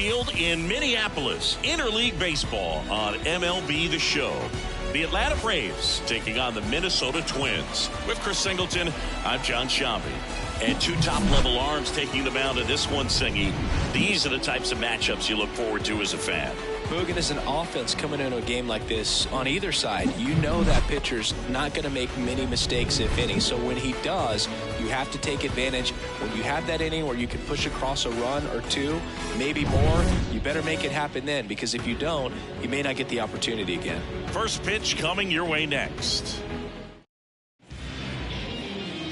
Field in Minneapolis. Interleague baseball on MLB The Show. The Atlanta Braves taking on the Minnesota Twins. With Chris Singleton, I'm John Shambi. And two top-level arms taking the mound in this one, Singy. These are the types of matchups you look forward to as a fan. Boogan, as an offense coming into a game like this, on either side, you know that pitcher's not going to make many mistakes, if any. So when he does, you have to take advantage. When you have that inning where you can push across a run or two, maybe more, you better make it happen then, because if you don't, you may not get the opportunity again. First pitch coming your way next.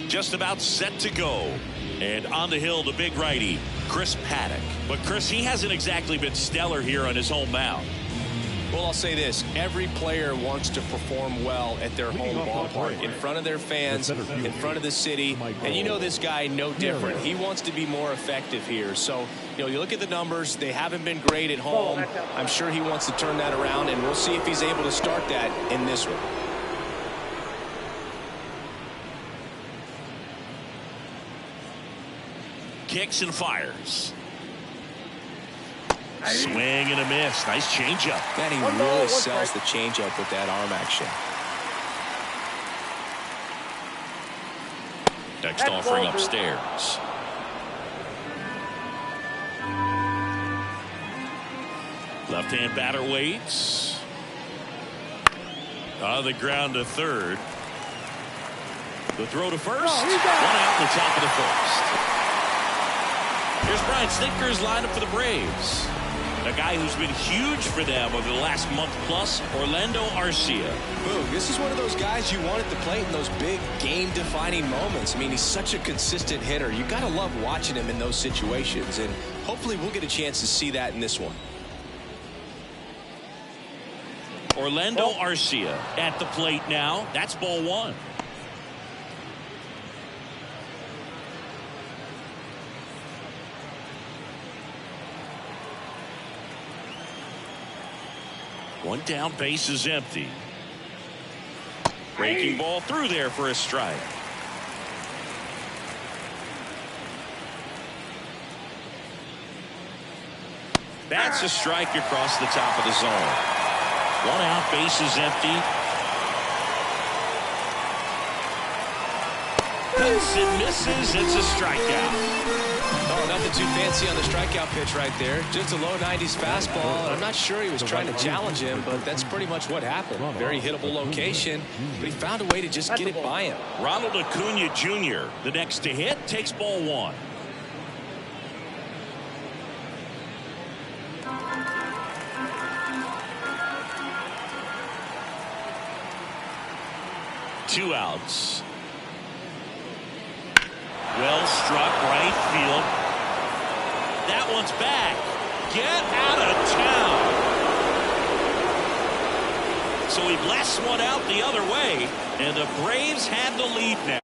Just about set to go. And on the hill, the big righty, Chris Paddock. But Chris, he hasn't exactly been stellar here on his home mound. Well, I'll say this. Every player wants to perform well at their home ballpark, in front of their fans, in front of the city. And you know this guy no different. He wants to be more effective here. So, you look at the numbers. They haven't been great at home. I'm sure he wants to turn that around, and we'll see if he's able to start that in this one. Kicks and fires. Swing and a miss. Nice changeup. Man, he really sells the changeup with that arm action. Next offering upstairs. Left-hand batter waits. On the ground to third. The throw to first. One out in the top of the first. Here's Brian Snitker's lineup for the Braves. A guy who's been huge for them over the last month plus, Orlando Arcia. Boom, this is one of those guys you want at the plate in those big game-defining moments. I mean, he's such a consistent hitter. You got to love watching him in those situations, and hopefully we'll get a chance to see that in this one. Orlando Arcia at the plate now. That's ball one. One down, base is empty. Breaking ball through there for a strike. That's a strike across the top of the zone. One out, base is empty. Hits and misses. It's a strikeout. Oh, nothing too fancy on the strikeout pitch right there. Just a low 90s fastball. I'm not sure he was trying to challenge him, but that's pretty much what happened. Very hittable location, but he found a way to just get it by him. Ronald Acuna Jr., the next to hit, takes ball one. Two outs. Well struck, right field. That one's back. Get out of town. So he blasts one out the other way, and the Braves have the lead now.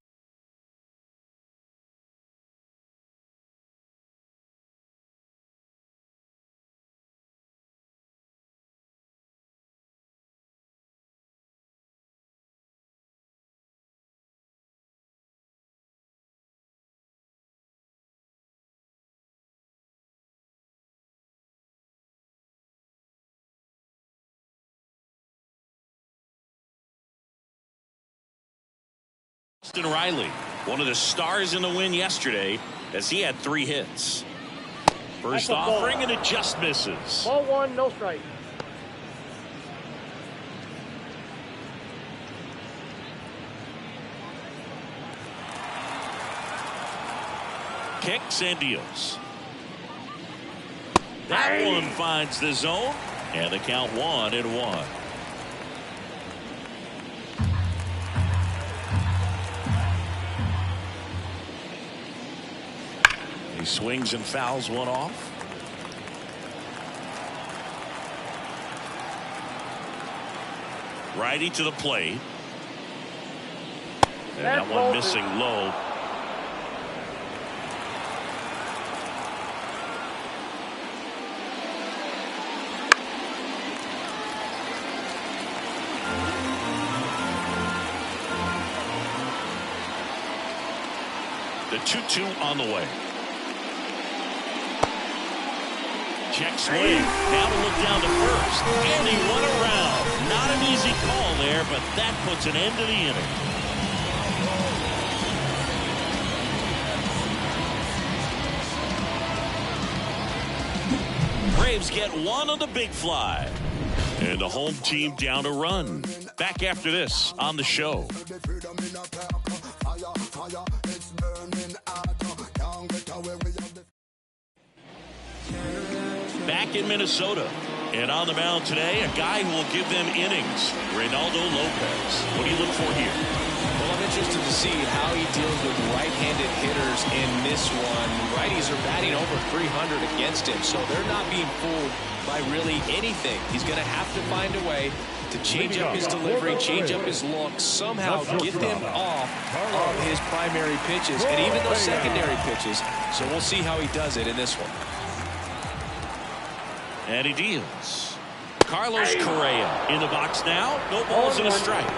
Austin Riley, one of the stars in the win yesterday, as he had 3 hits. First offering, and it just misses. Ball one, no strike. Kicks and deals. That one finds the zone, and the count 1-1. He swings and fouls one off. Righty to the plate. And that one missing low. The 2-2 on the way. Check swing. Now to look down to first. And he went around. Not an easy call there, but that puts an end to the inning. Braves get one on the big fly. And the home team down a run. Back after this on the show. Back in Minnesota. And on the mound today, a guy who will give them innings, Reynaldo Lopez. What do you look for here? Well, I'm interested to see how he deals with right-handed hitters in this one. Righties are batting over 300 against him, so they're not being fooled by really anything. He's going to have to find a way to change up his delivery, change up his look, somehow get them off of his primary pitches and even those secondary pitches. So we'll see how he does it in this one. And he deals. Carlos Correa in the box now. No balls and a strike.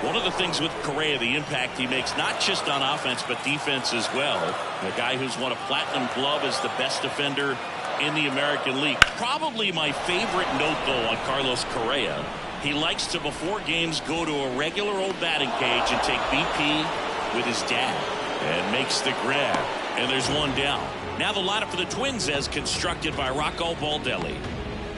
One of the things with Correa, the impact he makes, not just on offense, but defense as well. A guy who's won a platinum glove as the best defender in the American League. Probably my favorite note, though, on Carlos Correa. He likes to, before games, go to a regular old batting cage and take BP with his dad. And makes the grab. And there's one down. Now the lineup for the Twins as constructed by Rocco Baldelli.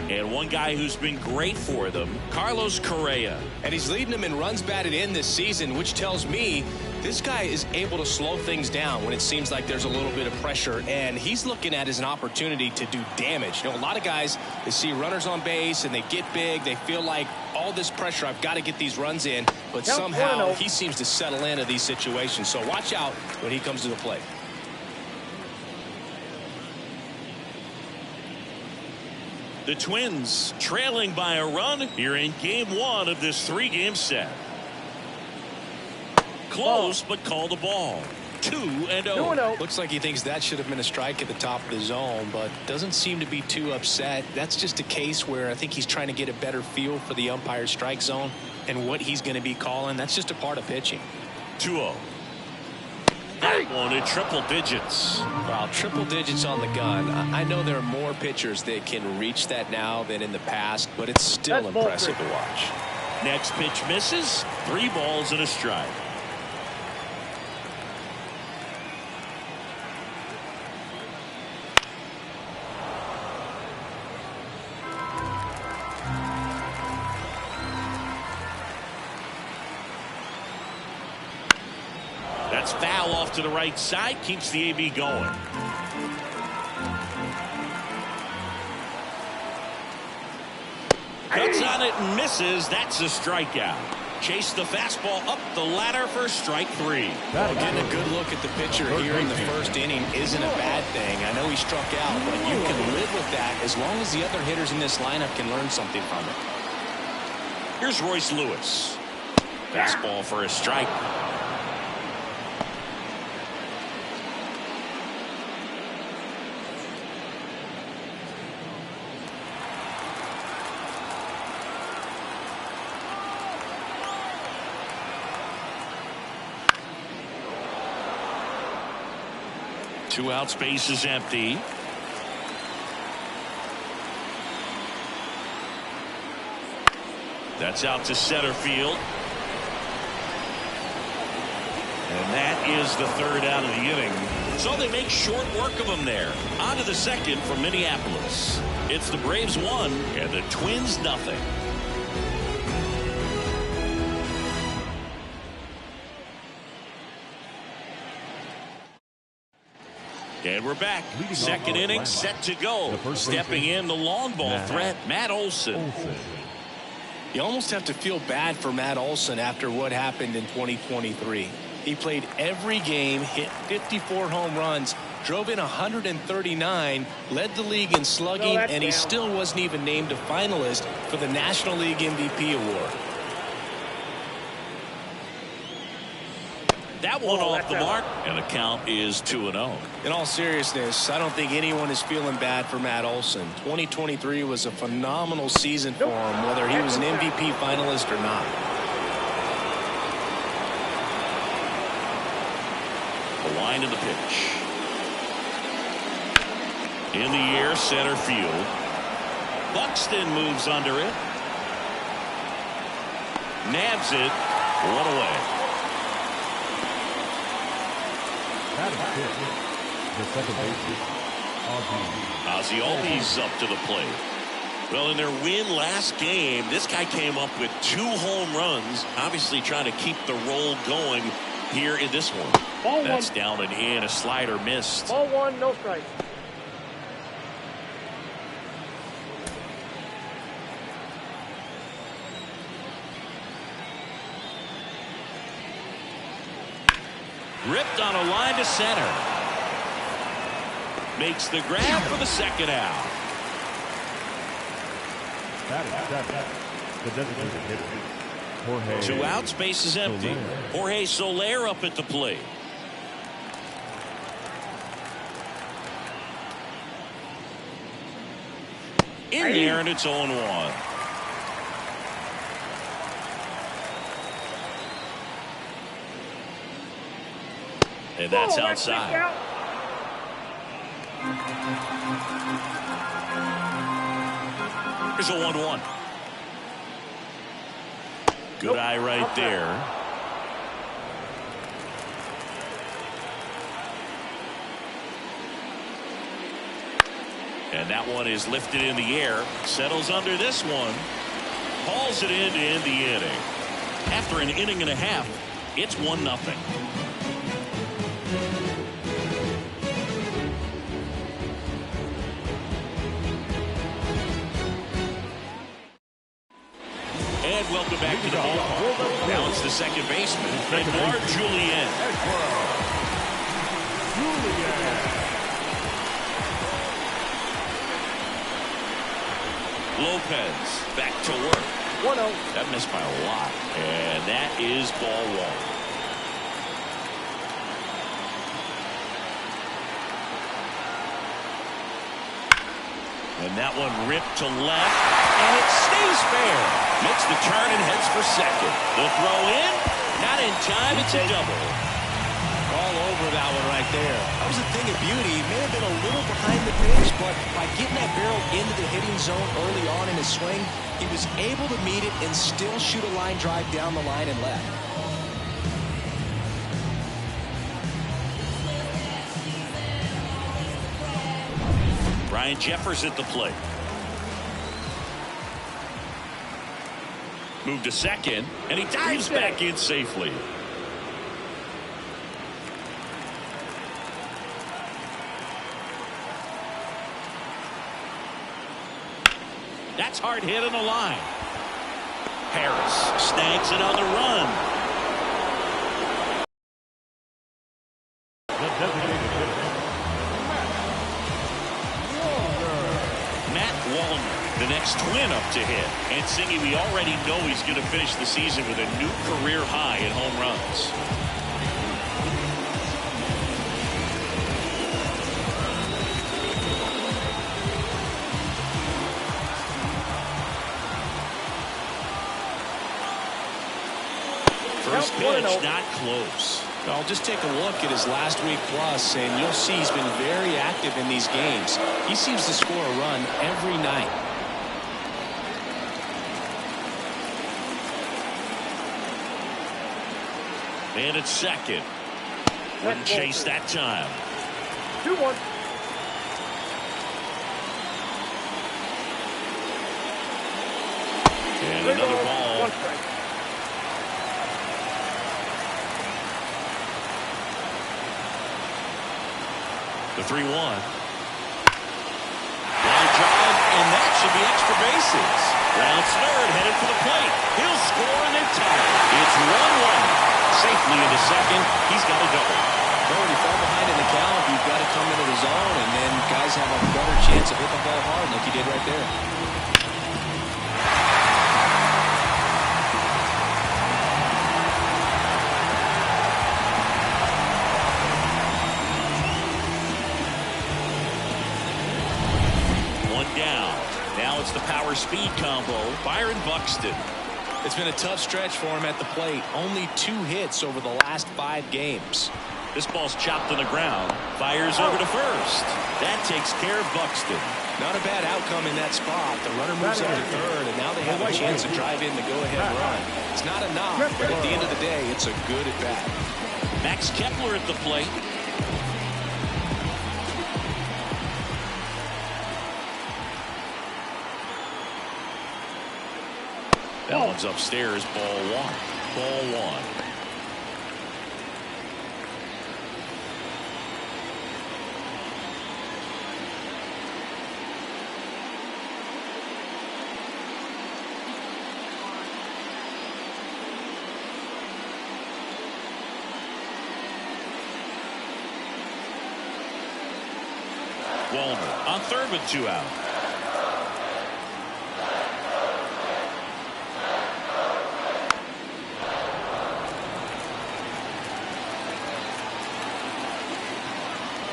And one guy who's been great for them, Carlos Correa. And he's leading them in runs batted in this season, which tells me this guy is able to slow things down when it seems like there's a little bit of pressure. And he's looking at it as an opportunity to do damage. You know, a lot of guys, they see runners on base and they get big. They feel like all this pressure, I've got to get these runs in. But somehow he seems to settle into these situations. So watch out when he comes to the plate. The Twins trailing by a run here in game one of this three-game set. Close, but called a ball. 2-0. Looks like he thinks that should have been a strike at the top of the zone, but doesn't seem to be too upset. That's just a case where I think he's trying to get a better feel for the umpire's strike zone and what he's going to be calling. That's just a part of pitching. 2-0. That one in triple digits. Wow, triple digits on the gun. I know there are more pitchers that can reach that now than in the past, but it's still impressive to watch. Next pitch misses. 3 balls and a strike. That's foul off to the right side. Keeps the AB going. Cuts on it and misses. That's a strikeout. Chase the fastball up the ladder for strike 3. Well, getting a good look at the pitcher here in the first inning isn't a bad thing. I know he struck out, but you can live with that as long as the other hitters in this lineup can learn something from it. Here's Royce Lewis. Fastball for a strike. Two out, space is empty. That's out to center field. And that is the third out of the inning. So they make short work of him there. On to the second from Minneapolis. It's the Braves 1 and the Twins nothing. And we're back. Second inning set to go. Stepping in the long ball threat, Matt Olson. You almost have to feel bad for Matt Olson after what happened in 2023. He played every game, hit 54 home runs, drove in 139, led the league in slugging, and he still wasn't even named a finalist for the National League MVP award. That one off the mark, and the count is 2-0. In all seriousness, I don't think anyone is feeling bad for Matt Olson. 2023 was a phenomenal season for him, whether he was an MVP finalist or not. The line of the pitch. In the air, center field. Buxton moves under it. Nabs it. One away. The second baseman, Ozzie Albies up to the plate. Well, in their win last game, this guy came up with 2 home runs, obviously trying to keep the roll going here in this one. Ball That's one. down and in. A slider missed. Ball 1, no strikes. Ripped on a line to center. Makes the grab for the second out. the designated hitter, Jorge. 2 outs, base is empty. Soler. Jorge Soler up at the plate. In there, and it's 0-1. And that's outside. Here's a 1-1. Good eye right there. And that one is lifted in the air. Settles under this one. Hauls it in to end the inning. After an inning and a half, it's 1-0. And welcome back to the ballpark. Now it's the second baseman, Edouard Julien. Lopez back to work. 1-0. That missed by a lot. And that is ball 1. And that one ripped to left, and it stays fair. Makes the turn and heads for second. The throw in, not in time. It's a double. All over that one right there. That was a thing of beauty. He may have been a little behind the pace, but by getting that barrel into the hitting zone early on in his swing, he was able to meet it and still shoot a line drive down the line and left. Ryan Jeffers at the plate. Moved to second, and he dives back in safely. That's hard hit on the line. Harris snags it on the run. The designated hitter, Matt Wallner, the next Twin up to hit. And Singy, we already know he's going to finish the season with a new career high in home runs. First pitch, not close. Well, just take a look at his last week plus, and you'll see he's been very active in these games. He seems to score a run every night. And it's second. Wouldn't chase that time. 2-1. And another ball. 1 strike. The 3-1. Line drive, and that should be extra bases. Rounds third, headed for the plate. He'll score and then tie. It's 1-1. Safely into second. He's got a double. Well, when you fall behind in the count, you've got to come into the zone, and then guys have a better chance of hitting the ball hard like you did right there. Down. Now it's the power speed combo. Byron Buxton. It's been a tough stretch for him at the plate. Only 2 hits over the last 5 games. This ball's chopped on the ground. Fires over to first. That takes care of Buxton. Not a bad outcome in that spot. The runner moves up to third, and now they have a chance to drive in the go-ahead run. It's not enough, but at the end of the day, it's a good at-bat. Max Kepler at the plate. That one's upstairs. Ball one. Ball one. Walner on third with 2 out.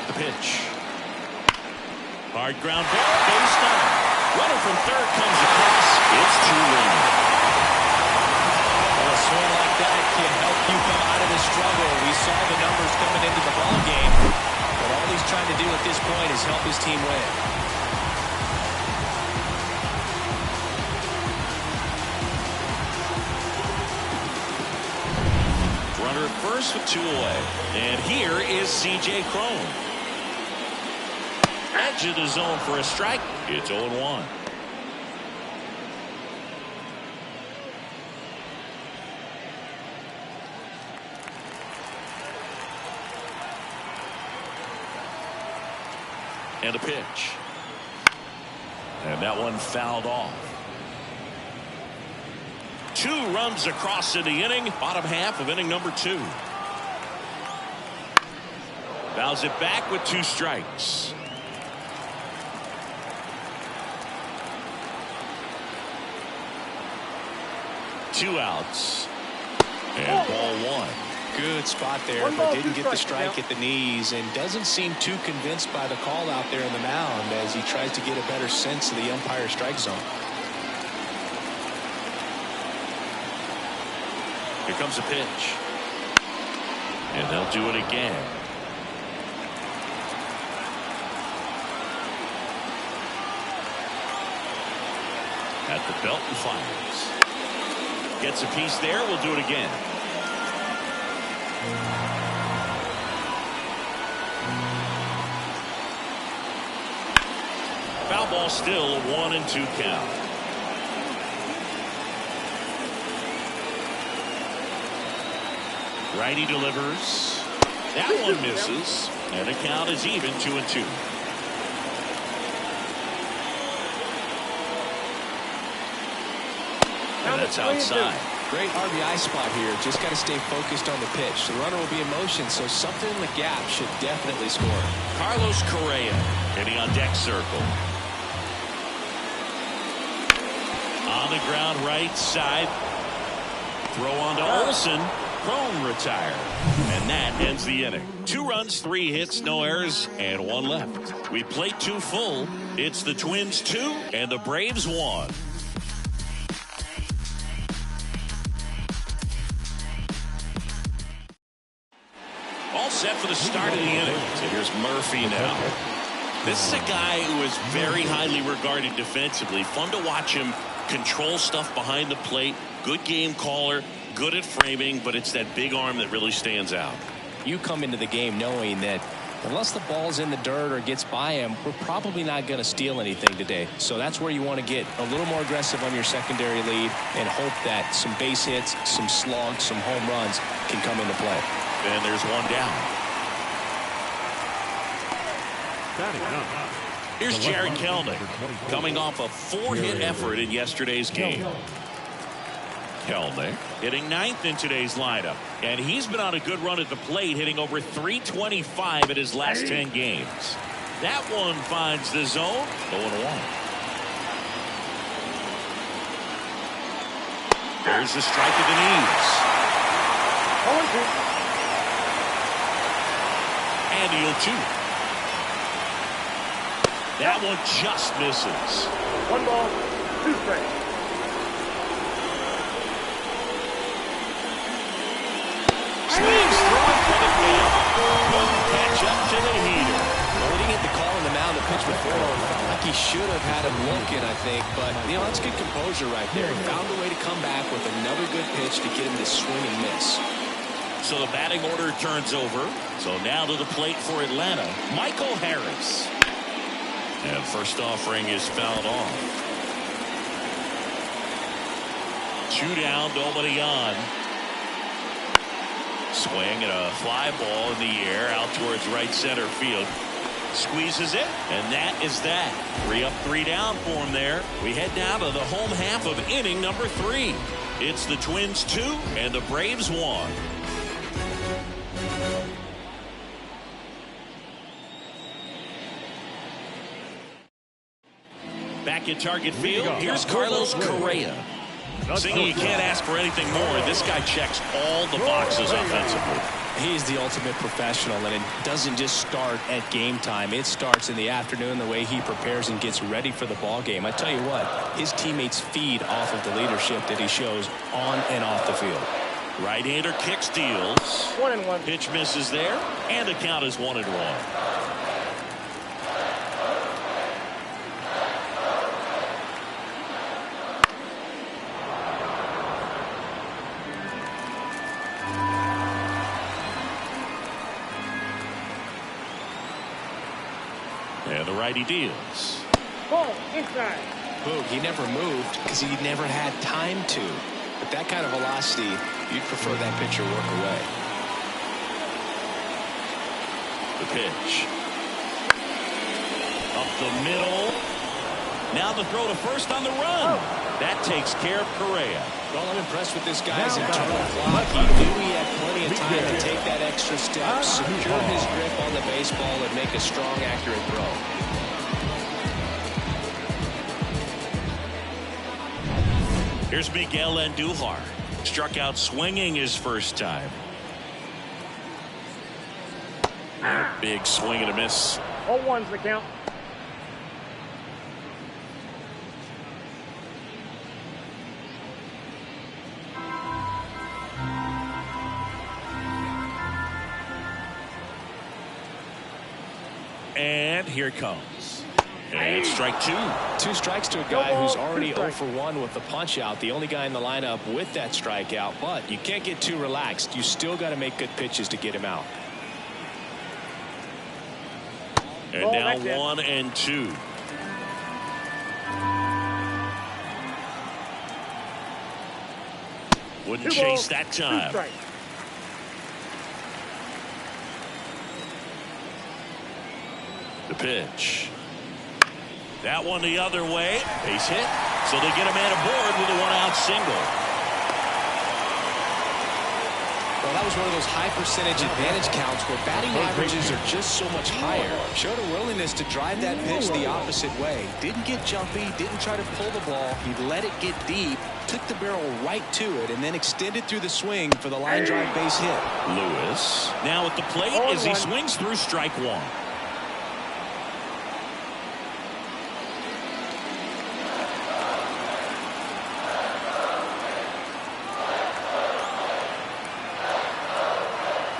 The pitch. Hard ground ball, base down. Runner from third comes across. It's 2-1. Well, a swing like that can help you come out of the struggle. We saw the numbers coming into the ball game. But all he's trying to do at this point is help his team win. Runner at first with 2 away. And here is C.J. Cron. Edge of the zone for a strike. It's 0-1. And a pitch. And that one fouled off. 2 runs across in the inning. Bottom half of inning number 2. Fouls it back with 2 strikes. Two outs. And ball one. Good spot there, but didn't get the strike at the knees, and doesn't seem too convinced by the call out there in the mound as he tries to get a better sense of the umpire strike zone. Here comes a pitch. And they'll do it again. At the belt and fires. Gets a piece there. We'll do it again. Foul ball still, 1-2 count. Righty delivers. That one misses. And the count is even, 2-2. And that's outside. Great RBI spot here. Just got to stay focused on the pitch. The runner will be in motion, so something in the gap should definitely score. Carlos Correa hitting on deck circle. On the ground right side. Throw on to Olsen. Cron retired. And that ends the inning. 2 runs, 3 hits, no errors, and 1 left. We played 2 full. It's the Twins 2 and the Braves 1. All set for the start of the inning. So here's Murphy now. This is a guy who is very highly regarded defensively. Fun to watch him control stuff behind the plate. Good game caller. Good at framing, but it's that big arm that really stands out. You come into the game knowing that unless the ball's in the dirt or gets by him, we're probably not going to steal anything today. So that's where you want to get a little more aggressive on your secondary lead and hope that some base hits, some slugs, some home runs can come into play. And there's one down. Here's Jared Kelnick coming off a 4-hit effort in yesterday's game. Kelnick hitting 9th in today's lineup, and he's been on a good run at the plate, hitting over .325 in his last 10 games. That one finds the zone. 0-1. There's the strike at the knees. 0-2. And the 0-2. That one just misses. 1 ball, 2 strikes. Swings through it for the win. pitch before. Felt like he should have had him looking, I think. But, you know, that's good composure right there. He found a way to come back with another good pitch to get him to swing and miss. So the batting order turns over. So now to the plate for Atlanta, Michael Harris. And first offering is fouled off. 2 down, nobody on. Swing and a fly ball in the air out towards right center field. Squeezes it, and that is that. 3 up, 3 down for him there. We head now to the home half of inning number 3. It's the Twins 2 and the Braves 1. Back at Target Field, here's Carlos Correa. Singing, you can't ask for anything more. This guy checks all the boxes offensively. He's the ultimate professional, and it doesn't just start at game time. It starts in the afternoon, the way he prepares and gets ready for the ball game. I tell you what, his teammates feed off of the leadership that he shows on and off the field. Right-hander kick steals. 1-1. Pitch misses there, and the count is 1-1. And the righty deals. Ball inside. Boog, he never moved because he never had time to. But that kind of velocity, you'd prefer that pitcher work away. The pitch. Up the middle. Now the throw to first on the run. That takes care of Correa. Well, I'm impressed with this guy's internal clock. He knew he had plenty of time to take that extra step, secure his grip on the baseball, and make a strong, accurate throw. Here's Miguel Andujar. Struck out swinging his first time. Big swing and a miss. 0-1's the count. And here it comes. And strike 2. 2 strikes to a guy who's already 0 for 1 with the punch out. The only guy in the lineup with that strikeout. But you can't get too relaxed. You still got to make good pitches to get him out. And now 1-2. Wouldn't chase that time. The pitch. That one the other way. Base hit. So they get a man aboard with a 1-out single. Well, that was one of those high percentage advantage counts where batting averages are just so much higher. Showed a willingness to drive that pitch the opposite way. Didn't get jumpy, didn't try to pull the ball. He let it get deep, took the barrel right to it, and then extended through the swing for the line drive base hit. Lewis now at the plate as he swings through strike 1.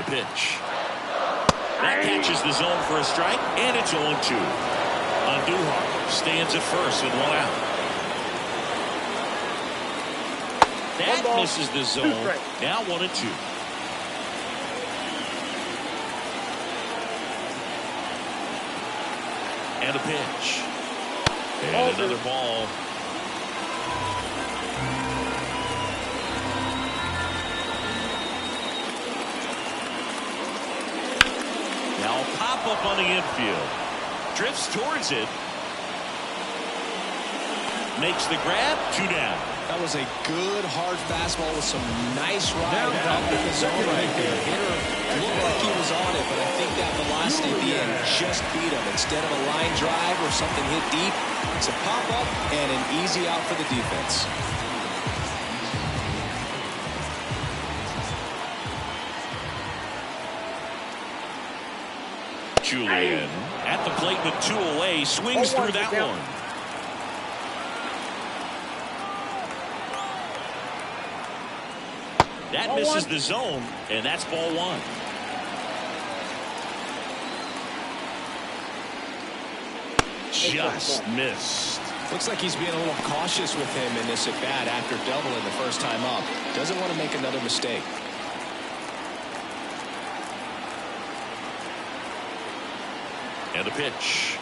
Pitch. That catches the zone for a strike, and it's 0-2. Andujar stands at first with 1 out. That misses the zone. Now 1-2. And a pitch. And another ball. Now a pop-up on the infield. Drifts towards it. Makes the grab. 2 down. That was a good hard fastball with some nice ride up in the zone right there. Hitter looked like he was on it, but I think that velocity at the end just beat him. Instead of a line drive or something hit deep, it's a pop-up and an easy out for the defense. Julian at the plate with 2 away, swings through that one. That misses the zone, and that's ball 1. just missed. Looks like he's being a little cautious with him in this at bat after doubling the first time up. Doesn't want to make another mistake. And a pitch.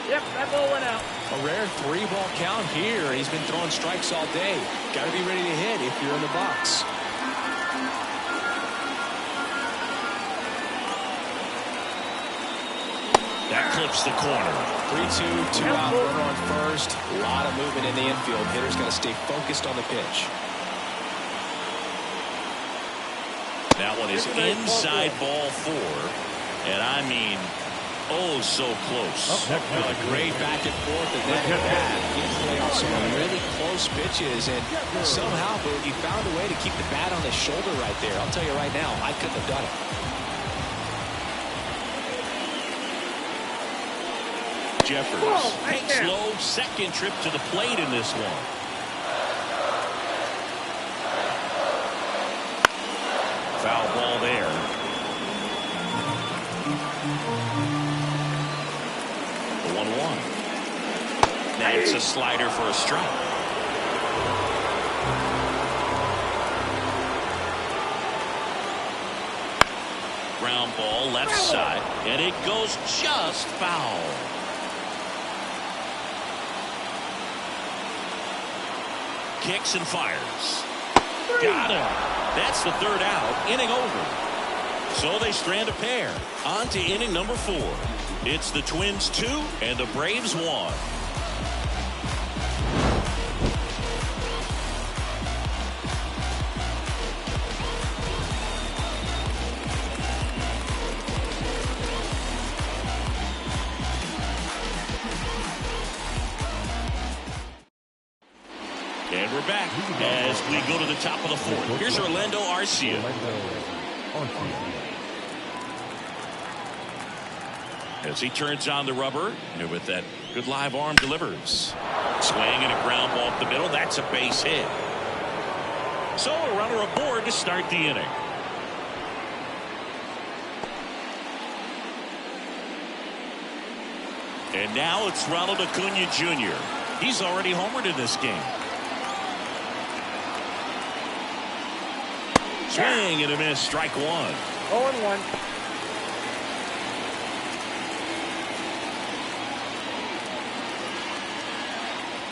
Yep, that ball went out. A rare 3-ball count here. He's been throwing strikes all day. Got to be ready to hit if you're in the box. That clips the corner. 3-2, 2 out, runner on first. A lot of movement in the infield. Hitter's got to stay focused on the pitch. That one is inside ball 4. And I mean, oh, so close. Well, a great back and forth at that at bat. He played off some really close pitches, and somehow, he found a way to keep the bat on his shoulder right there. I'll tell you right now, I couldn't have done it. Jeffers takes low, second trip to the plate in this one. Foul ball there. The 1-1. Now it's a slider for a strike. Ground ball left side, and it goes just foul. Kicks and fires. Got him. That's the third out. Inning over. So they strand a pair. On to inning number 4. It's the Twins 2 and the Braves 1. And we're back as we go to the top of the 4th. Here's Orlando Arcia. As he turns on the rubber, and with that good live arm delivers. Swing and a ground ball up the middle. That's a base hit. So a runner aboard to start the inning. And now it's Ronald Acuna Jr. He's already homered in this game. Swing and a miss, strike 1. 0-1.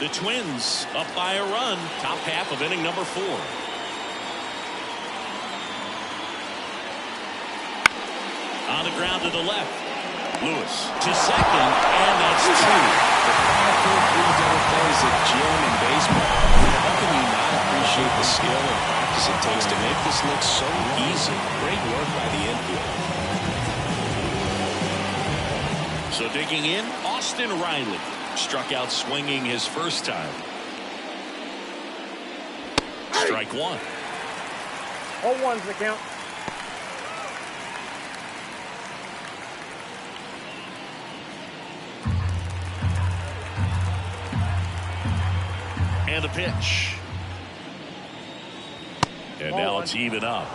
The Twins up by a run, top half of inning number 4. On the ground to the left. Lewis to second, and that's 2. The powerful 3-double plays at Jim in baseball. How can you not appreciate the skill and practice it takes to make this look so easy? Great work by the infield. So digging in, Austin Riley struck out swinging his first time. Strike 1. 0-1's the count. And a pitch. And now it's even up.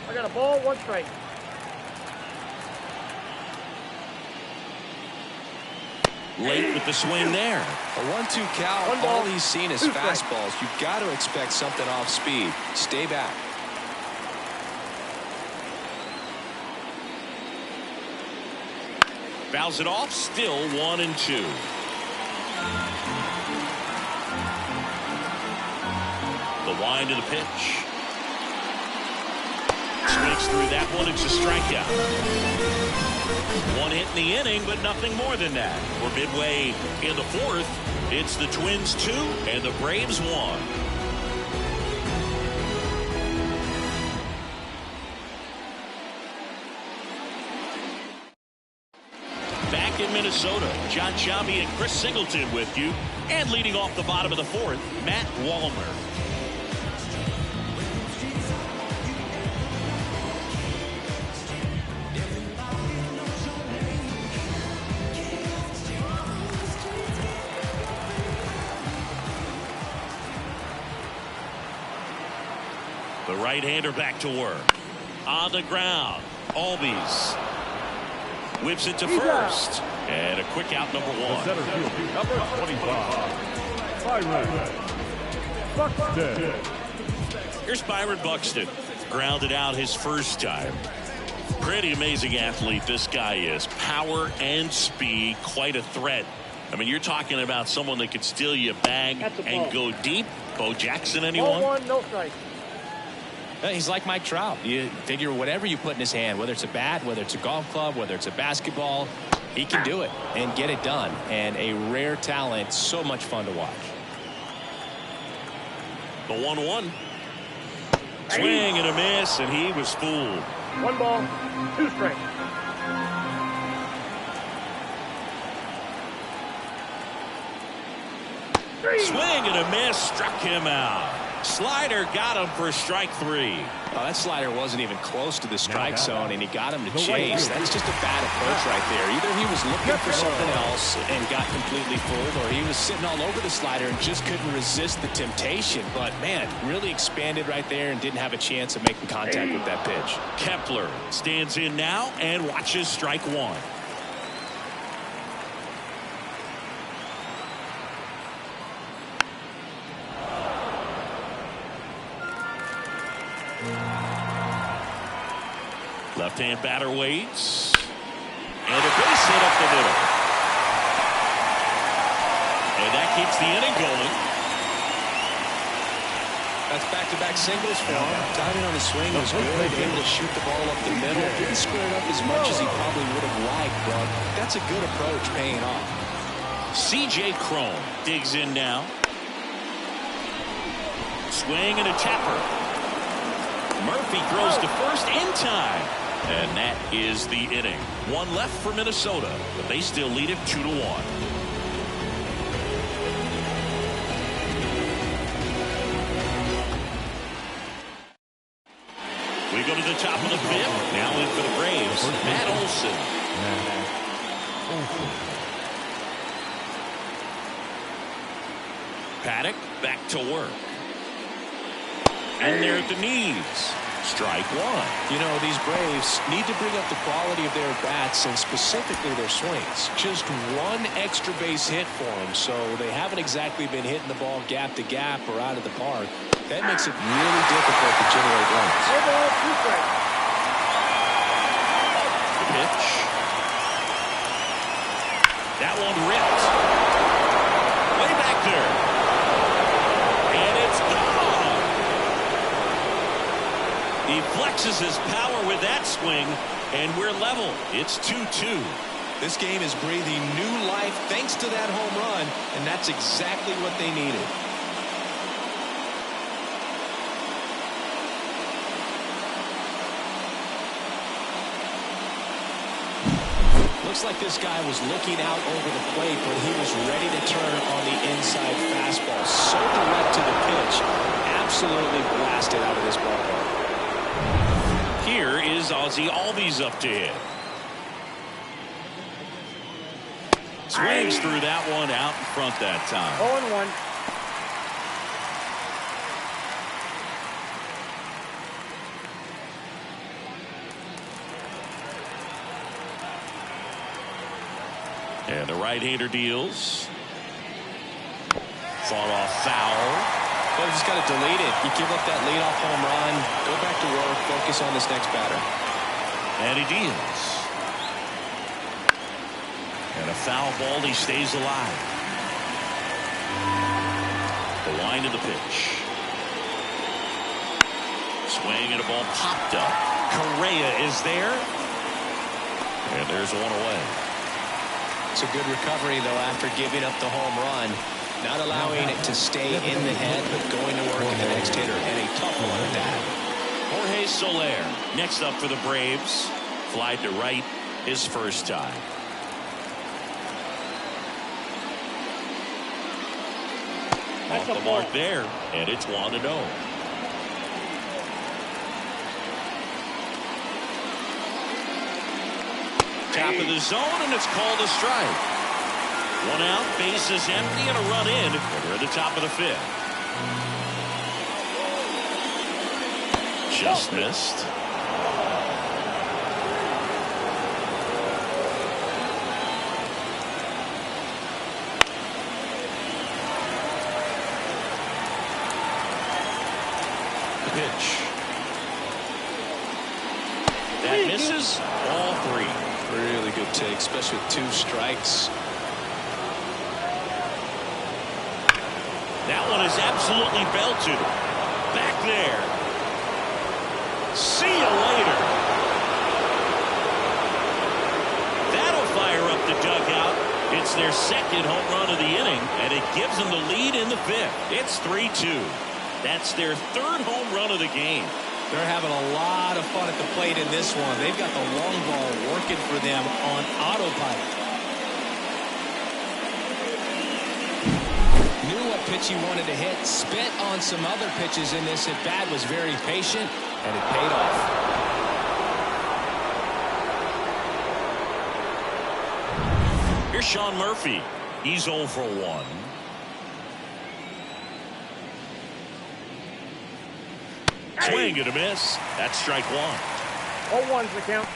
I got a ball, 1 strike. Late with the swing there. A 1-2 count. All he's seen is fastballs. You've got to expect something off speed. Stay back. Fouls it off. Still 1-2. The wind of the pitch. Swings through that one. It's a strikeout. 1 hit in the inning, but nothing more than that. We're midway in the 4th. It's the Twins 2 and the Braves 1. Back in Minnesota, John Sciambi and Chris Singleton with you. And leading off the bottom of the 4th, Matt Wallner. The right-hander back to work. On the ground. Albies whips it to first. And a quick out, number The one. center field, number 25, Byron Buxton. Here's Byron Buxton. Grounded out his first time. Pretty amazing athlete this guy is. Power and speed, quite a threat. I mean, you're talking about someone that could steal you a bag and go deep. Bo Jackson, anyone? Ball 1, no strike. He's like Mike Trout. You figure whatever you put in his hand, whether it's a bat, whether it's a golf club, whether it's a basketball, he can do it and get it done. And a rare talent, so much fun to watch. The 1-1. Swing and a miss, and he was fooled. 1 ball, 2 strikes. Swing and a miss, struck him out. Slider got him for strike 3. Oh, that slider wasn't even close to the strike zone, and he got him to chase. That's just a bad approach right there. Either he was looking for something else and got completely fooled, or he was sitting all over the slider and just couldn't resist the temptation. But, man, really expanded right there and didn't have a chance of making contact with that pitch. Kepler stands in now and watches strike 1. Left-hand batter waits. And a base hit up the middle. And that keeps the inning going. That's back-to-back singles for him. Timing on the swing was good. Able to shoot the ball up the middle. Didn't square it up as much as he probably would have liked, but that's a good approach paying off. C.J. Cron digs in now. Swing and a tapper. Murphy throws to first in time. And that is the inning. 1 left for Minnesota, but they still lead it 2-1. We go to the top of the 5th. Now in for the Braves, Matt Olson. Paddock back to work. And they're at the knees. Strike 1. You know, these Braves need to bring up the quality of their bats and specifically their swings. Just 1 extra base hit for them, so they haven't exactly been hitting the ball gap to gap or out of the park. That makes it really difficult to generate runs. 4 balls, 2 strikes. The pitch. That one ripped. Way back there. And it's gone. He flexes his power with that swing, and we're level. It's 2-2. This game is breathing new life thanks to that home run, and that's exactly what they needed. Looks like this guy was looking out over the plate, but he was ready to turn on the inside fastball. So direct to the pitch. Absolutely blasted out of this ballpark. Here is Ozzie Albies up to hit. Swings through that one out in front that time. 0-1. And the right-hander deals. Fought off foul. Well, you just got to delete it. You give up that leadoff home run, go back to work, focus on this next batter. And he deals. And a foul ball, he stays alive. The line of the pitch. Swing and a ball popped up. Correa is there. And there's one away. It's a good recovery, though, after giving up the home run. Not allowing it to stay in the head, but going to work in the next hitter. And a tough one at that. Jorge Soler next up for the Braves. Flied to right his first time. Off the mark there, and it's 1-0. Top of the zone, and it's called a strike. 1 out, base is empty, and a run in. We're at the top of the 5th. Just missed. pitch. That misses all three. Really good take, especially with 2 strikes. That one is absolutely belted. Back there. See you later. That'll fire up the dugout. It's their second home run of the inning, and it gives them the lead in the 5th. It's 3-2. That's their 3rd home run of the game. They're having a lot of fun at the plate in this one. They've got the long ball working for them on autopilot. Knew what pitch he wanted to hit. Spit on some other pitches in this at bat. Was very patient, and it paid off. Here's Sean Murphy. He's 0 for 1. Swing and a miss. That's strike 1. 0-1's the count.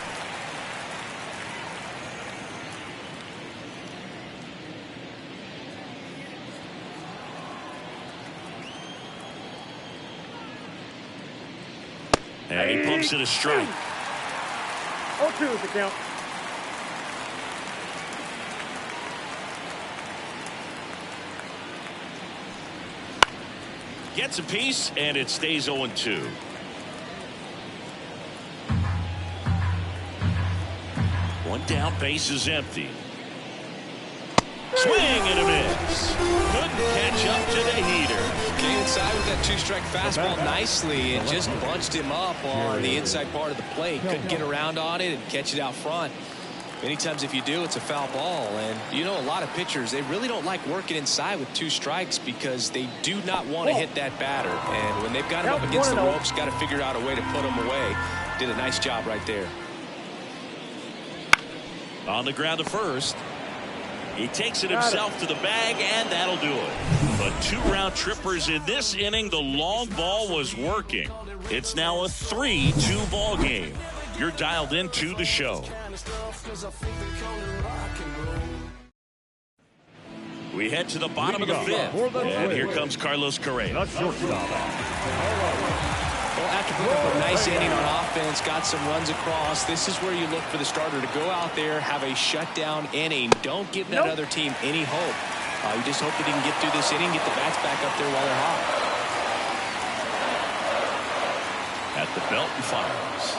And he pumps it a strike. 0-2 is the count. Gets a piece, and it stays 0-2. One down, base is empty. Swing and a miss. Couldn't catch up to the heater. Came inside with that 2-strike fastball nicely and just bunched him up on the inside part of the plate. Couldn't get around on it and catch it out front. Many times if you do, it's a foul ball. And you know, a lot of pitchers, they really don't like working inside with 2 strikes because they do not want to hit that batter. And when they've got him up against the ropes, got to figure out a way to put him away. Did a nice job right there. On the ground to first. He takes it himself to the bag, and that'll do it. But 2 round trippers in this inning. The long ball was working. It's now a 3-2 ball game. You're dialed into the show. We head to the bottom of the 5th, and here comes Carlos Correa. The shortstop. Well, after putting up a nice inning on offense, got some runs across, this is where you look for the starter to go out there, have a shutdown inning. Don't give that other team any hope. You just hope that he can get through this inning, get the bats back up there while they're hot. At the belt and fires.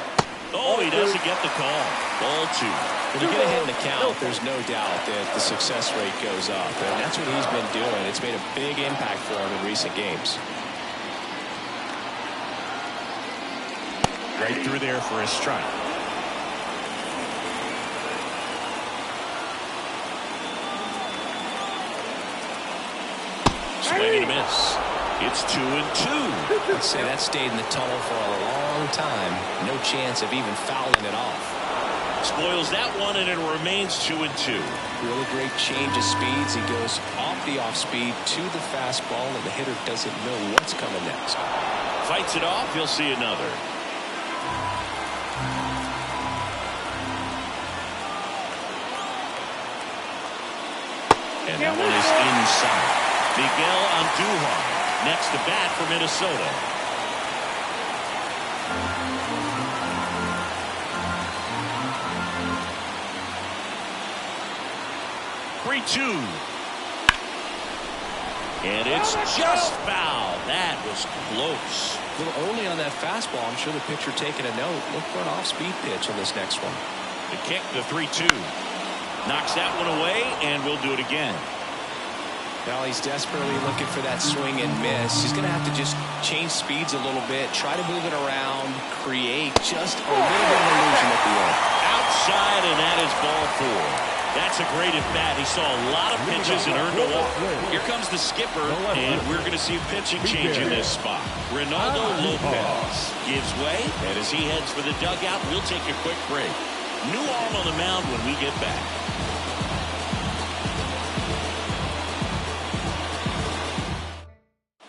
Oh, he doesn't get the call. Ball 2. When you get ahead in the count, there's no doubt that the success rate goes up, and that's what he's been doing. It's made a big impact for him in recent games. Right through there for a strike. Swing and a miss. It's 2-2. I'd say that stayed in the tunnel for a long time. No chance of even fouling it off. Spoils that one, and it remains 2-2. Really great change of speeds. He goes off the off speed to the fastball, and the hitter doesn't know what's coming next. Fights it off. He'll see another. And that one is inside. Miguel Andujar next to bat for Minnesota. And it's just foul. That was close. A little early on that fastball. I'm sure the pitcher taking a note. Look for an off-speed pitch on this next one. The kick, the 3-2. Knocks that one away, and we'll do it again. Now he's desperately looking for that swing and miss. He's going to have to just change speeds a little bit, try to move it around, create just a little bit of illusion at the end. Outside, and that is ball 4. That's a great at bat. He saw a lot of pitches and earned a walk. Here comes the skipper, and we're going to see a pitching change in this spot. Ronaldo Lopez gives way, and as he heads for the dugout, we'll take a quick break. New arm on the mound when we get back.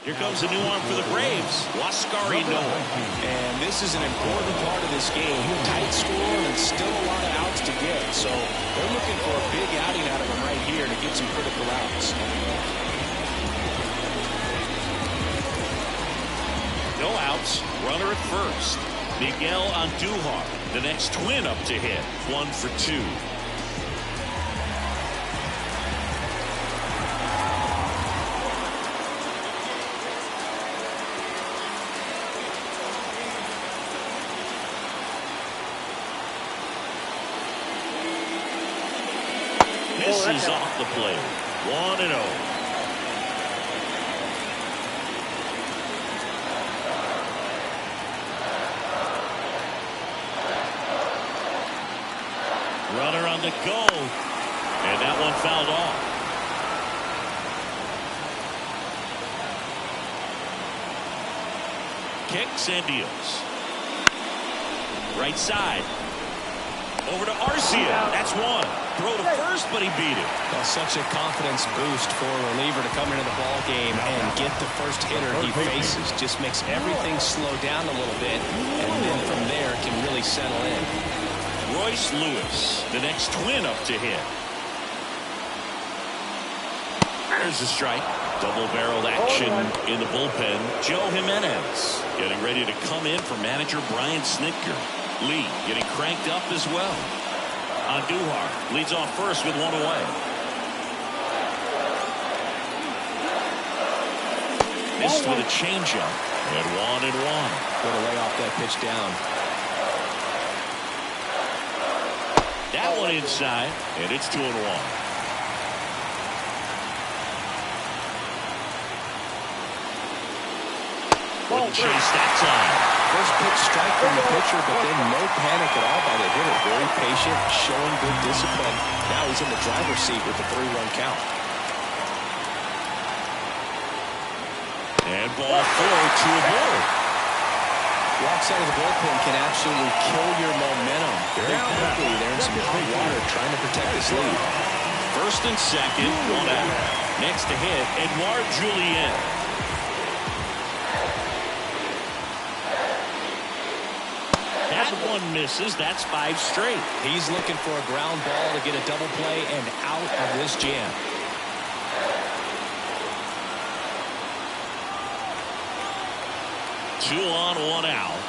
Here comes a new arm for the Braves, Huascar Ynoa. And this is an important part of this game. Tight score and still a lot of outs to get. So they're looking for a big outing out of him right here to get some critical outs. No outs. Runner at first. Miguel Andujar, the next Twin up to hit. 1 for 2. Misses off the plate. 1-0. Runner on the go. And that one fouled off. Kicks and deals. Right side. Over to Arcia. That's one. Throw to first, but he beat it. Well, such a confidence boost for a reliever to come into the ball game and get the first hitter he faces. Just makes everything slow down a little bit, and then from there can really settle in. Royce Lewis, the next Twin up to hit. There's a strike. Double-barreled action in the bullpen. Joe Jimenez getting ready to come in for manager Brian Snitker. Lee getting cranked up as well. Andujar leads off first with one away. Missed with a changeup. And 1-1. Put a lay off that pitch down. That one inside, and it's 2-1. Wouldn't chase that time. First pitch strike from the pitcher, but then no panic at all by the hitter. Very patient, showing good discipline. Now he's in the driver's seat with the 3-run count. And ball 4, 2 aboard. Walks out of the bullpen can absolutely kill your momentum very quickly. They're in some hot water trying to protect this lead. First and second, 1 out. Next to hit, Edouard Julien. That one misses. That's 5 straight. He's looking for a ground ball to get a double play and out of this jam. Two on, 1 out.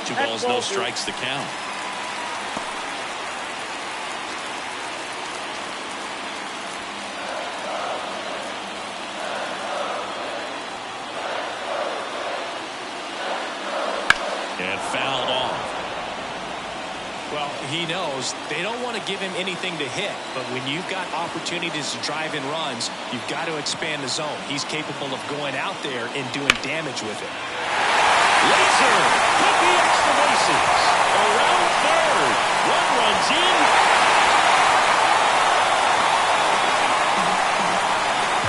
2 balls, no strikes to count. And fouled off. Well, he knows they don't want to give him anything to hit, but when you've got opportunities to drive in runs, you've got to expand the zone. He's capable of going out there and doing damage with it. Laser could be extra bases. Around third. One runs in.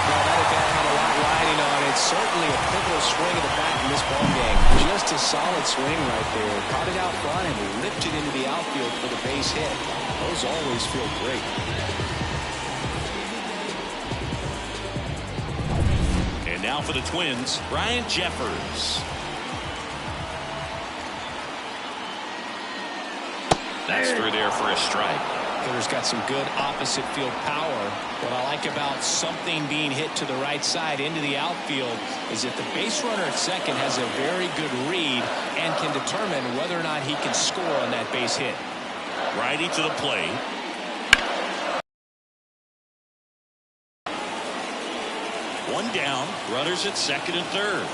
Well, that at bat had a lot riding on it. Certainly a pivotal swing of the bat in this ball game. Just a solid swing right there. Caught it out front and ripped it into the outfield for the base hit. Those always feel great. And now for the Twins, Ryan Jeffers. That's through there for a strike. Hitter's got some good opposite field power. What I like about something being hit to the right side into the outfield is that the base runner at second has a very good read and can determine whether or not he can score on that base hit. Righty to the plate. One down. Runners at second and third.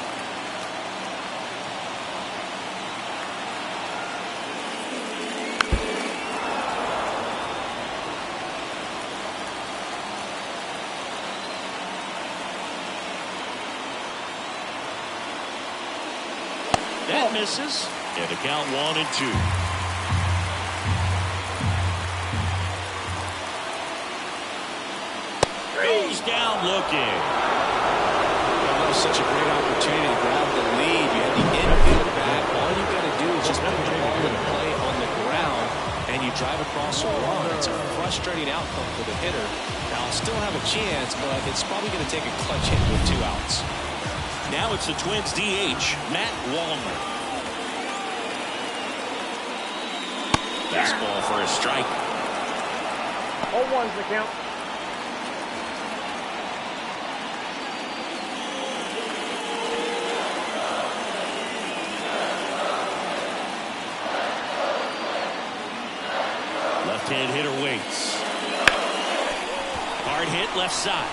That misses. And the count 1-2. Goes down looking. Well, that was such a great opportunity to grab the lead. You have the infield back. All you've got to do is just put the ball in play on the ground, and you drive across a run. It's a frustrating outcome for the hitter. Now, I'll still have a chance, but it's probably going to take a clutch hit with 2 outs. Now it's the Twins DH, Matt Wallner. Baseball for a strike. 0-1's the count. left side.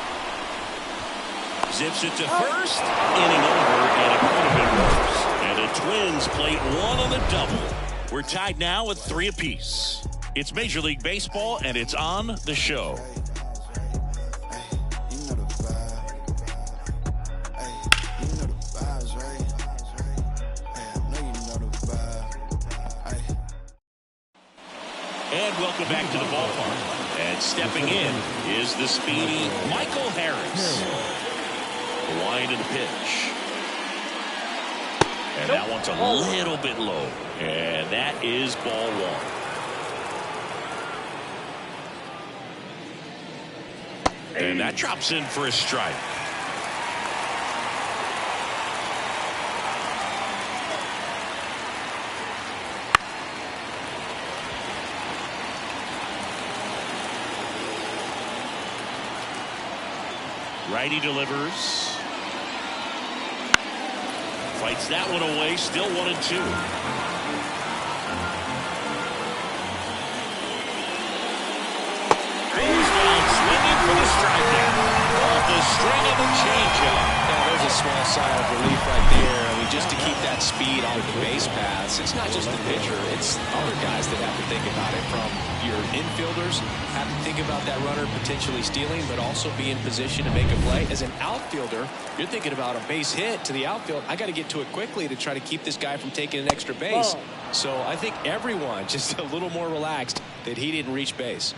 Zips it to first. Inning over, and it could have been worse. And the Twins plate one on the double. We're tied now with 3 apiece. It's Major League Baseball, and it's on the show. And welcome back to the ballpark. And stepping in is the speedy Michael Harris. The wind of the pitch. And that one's a little bit low. And that is ball 1. And that drops in for a strike. Righty delivers. Fights that one away. Still 1-2. Goes down swinging for the strikeout. Off the string of a changeup. Yeah, there's a small sigh of relief right there. I mean, just to keep that speed on the base paths. It's not just the pitcher. It's other guys that have to think about it. From your infielders have to think about that runner potentially stealing, but also be in position to make a play. As an outfielder, you're thinking about a base hit to the outfield. I got to get to it quickly to try to keep this guy from taking an extra base. So I think everyone just a little more relaxed that he didn't reach base.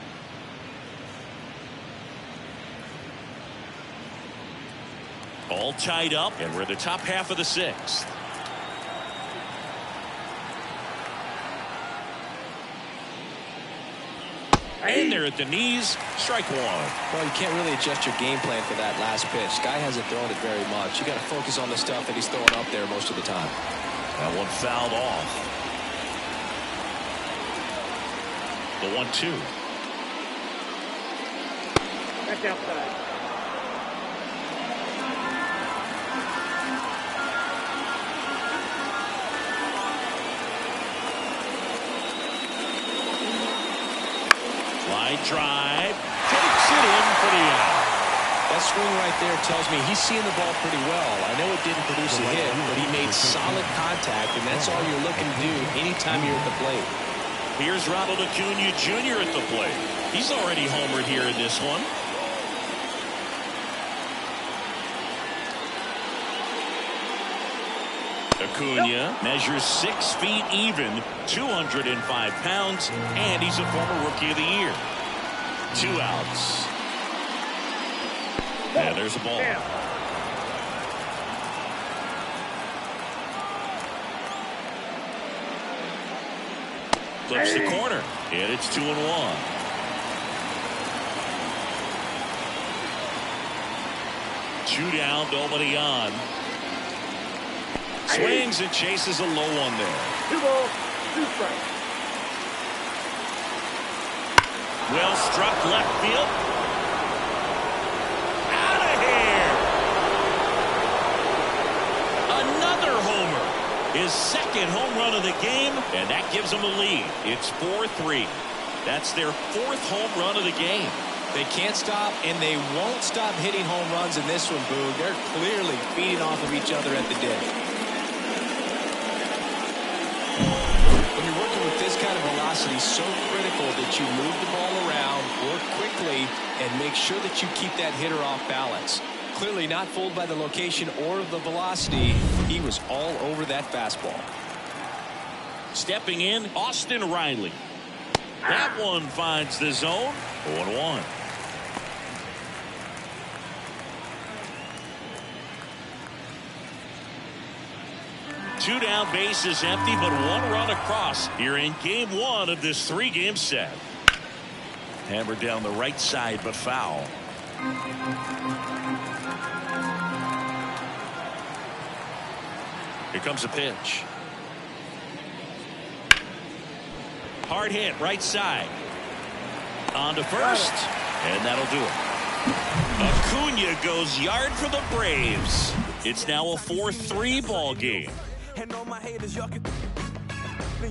All tied up, and we're in the top half of the 6th. And they're at the knees. Strike 1. Well, you can't really adjust your game plan for that last pitch. Guy hasn't thrown it very much. You got to focus on the stuff that he's throwing up there most of the time. That one fouled off. The 1-2. Back outside. Line drive. Takes it in for the out. That swing right there tells me he's seeing the ball pretty well. I know it didn't produce a hit, but he made solid contact, and that's all you're looking to do anytime you're at the plate. Here's Ronald Acuna Jr. at the plate. He's already homered here in this one. Acuna measures 6 feet even, 205 pounds, and he's a former Rookie of the Year. 2 outs. And there's a ball. Flips the corner, and it's 2-1. Two down, nobody on. Swings and chases a low one there. 2 balls, 2 strikes. Well struck left field. Out of here. Another homer. His 2nd home run of the game, and that gives him a lead. It's 4-3. That's their 4th home run of the game. They can't stop, and they won't stop hitting home runs in this one, Boog. They're clearly feeding off of each other at the dish. When you're working with this kind of velocity, so critical that you move the ball around, work quickly, and make sure that you keep that hitter off balance. Clearly not fooled by the location or the velocity. He was all over that fastball. Stepping in, Austin Riley. That one finds the zone. 0-1. Two down, base is empty, but 1 run across here in game 1 of this 3-game set. Hammered down the right side, but foul. Here comes a pitch. Hard hit, right side. On to first, and that'll do it. Acuna goes yard for the Braves. It's now a 4-3 ball game. And all my haters, y'all can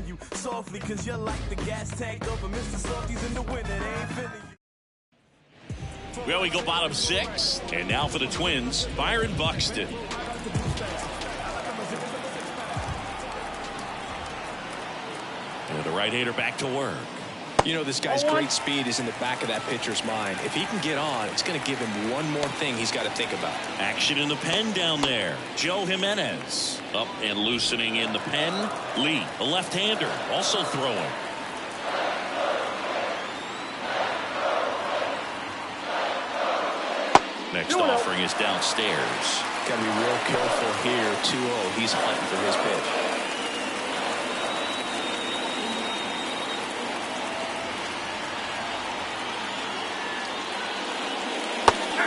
you softly, cause you're like the gas tank over Mr. Softies in the winter. They ain't feeling you. Well, we go bottom 6. And now for the Twins, Byron Buxton. And the right-hander back to work. You know, this guy's great speed is in the back of that pitcher's mind. If he can get on, it's going to give him one more thing he's got to think about. Action in the pen down there. Joe Jimenez up and loosening in the pen. Lee, a left-hander, also throwing. Next offering is downstairs. Got to be real careful here. 2-0. He's hunting for his pitch.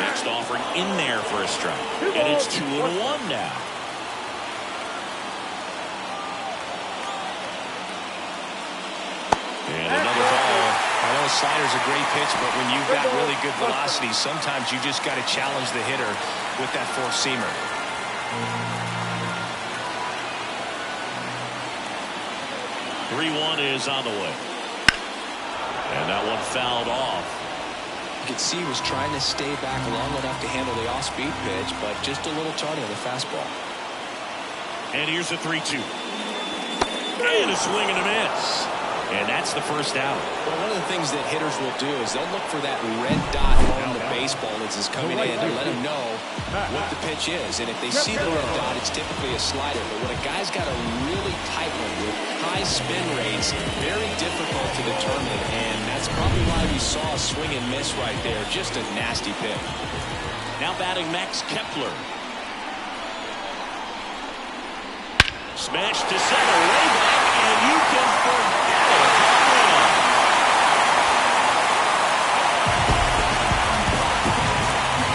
Next offering in there for a strike. And it's 2-1 now. And another ball. I know a slider's a great pitch, but when you've got really good velocity, sometimes you just got to challenge the hitter with that four-seamer. 3-1 is on the way. And that one fouled off. You could see he was trying to stay back long enough to handle the off-speed pitch, but just a little tardy on the fastball. And here's a 3-2. And a swing and a miss. And that's the first out. Well, one of the things that hitters will do is they'll look for that red dot on the baseball as it's coming in to let them know what the pitch is. And if they see the red dot, it's typically a slider. But when a guy's got a really tight one with high spin rates, very difficult to determine. And that's probably why we saw a swing and miss right there. Just a nasty pitch. Now batting Max Kepler. Smash to center, way back, and you can forget it.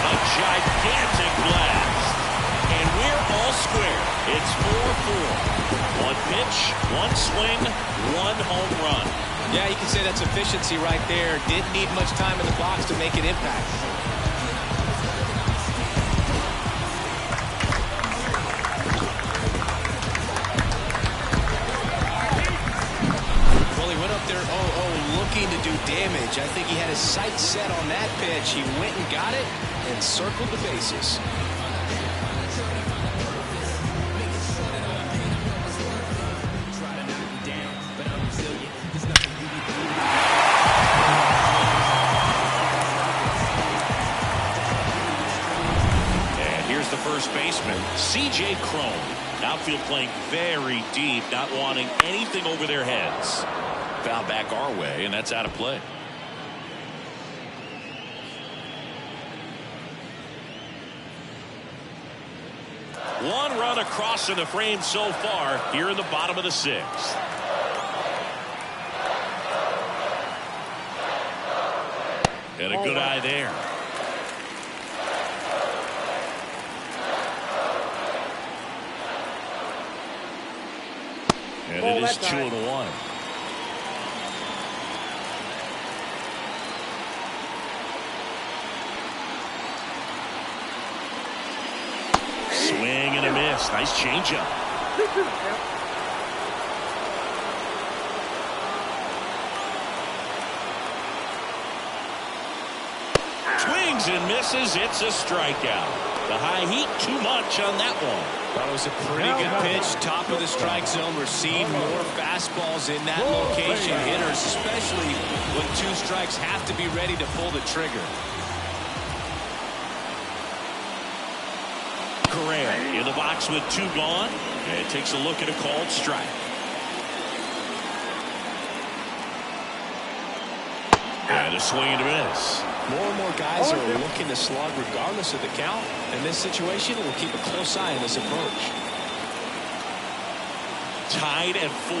A gigantic blast. And we're all square. It's 4-4. One pitch, one swing, one home run. Yeah, you can say that's efficiency right there. Didn't need much time in the box to make an impact. Looking to do damage. I think he had his sights set on that pitch. He went and got it and circled the bases. And here's the first baseman, C.J. Cron. Outfield playing very deep, not wanting anything over their heads. Foul back our way, and that's out of play. One run across in the frame so far here in the bottom of the 6th. And a good eye there. And it is 2-1. Swing and a miss. Nice changeup. Swings and misses. It's a strikeout. The high heat, too much on that one. That was a pretty good pitch. Top of the strike zone. We're seeing more fastballs in that location. Hitters, especially when 2 strikes, have to be ready to pull the trigger. Correa in the box with 2 gone, and takes a look at a called strike. And a swing and a miss. More and more guys are looking to slug regardless of the count. In this situation, we'll keep a close eye on this approach. Tied at 4.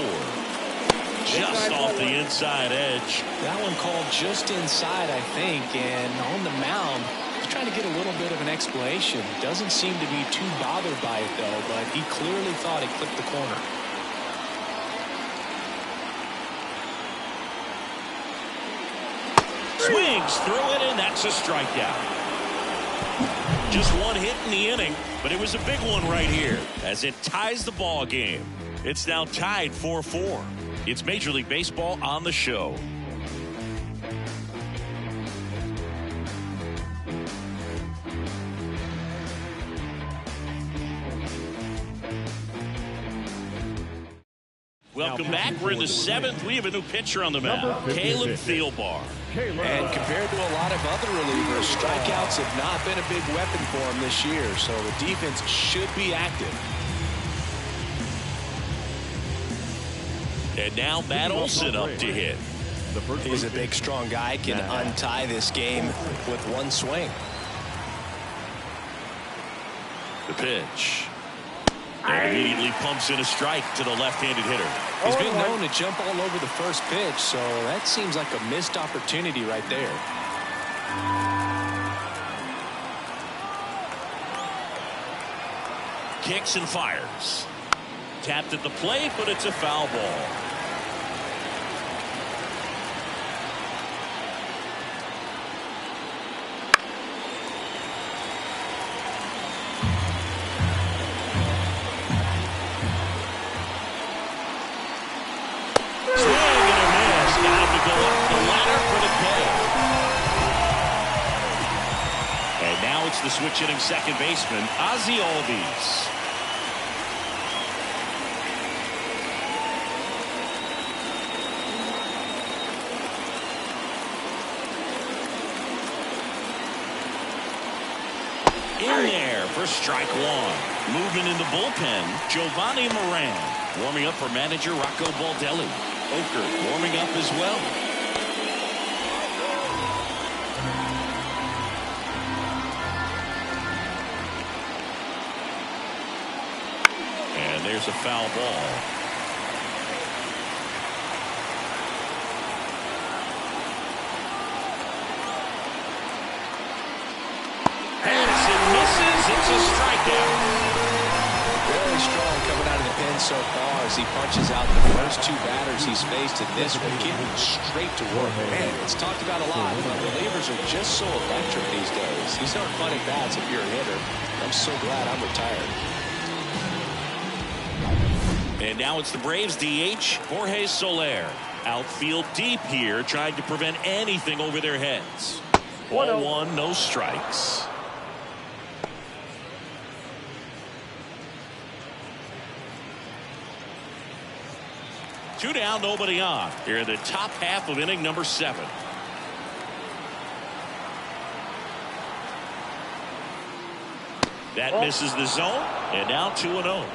Just off the inside edge. That one called just inside, I think, and on the mound, trying to get a little bit of an explanation. Doesn't seem to be too bothered by it, though, but he clearly thought it clipped the corner. Swings through it, and that's a strikeout. Just one hit in the inning, but it was a big one right here as it ties the ball game. It's now tied 4-4. It's Major League Baseball on the show. Welcome back. We're in the 7th. We have a new pitcher on the mound, Caleb Thielbar. And compared to a lot of other relievers, strikeouts have not been a big weapon for him this year, so the defense should be active. And now Matt Olson up to hit. He's a big, strong guy, can untie this game with one swing. The pitch. And immediately pumps in a strike to the left-handed hitter. He's been known to jump all over the first pitch, so that seems like a missed opportunity right there. Kicks and fires. Tapped at the plate, but it's a foul ball. The switch hitting second baseman, Ozzie Albies. In there for strike one. Movement in the bullpen, Giovanni Moran. Warming up for manager Rocco Baldelli. Oker warming up as well. There's a foul ball. Pass and misses. It's a strikeout. Very strong coming out of the pen so far as he punches out the first two batters he's faced in this one, getting straight to work. Man, it's talked about a lot, but relievers are just so electric these days. These aren't fun at bats if you're a hitter. I'm so glad I'm retired. And now it's the Braves DH, Jorge Soler. Outfield deep here, trying to prevent anything over their heads. 1-1, no strikes. Two down, nobody on. Here in the top half of inning number 7. That misses the zone, and now 2-0.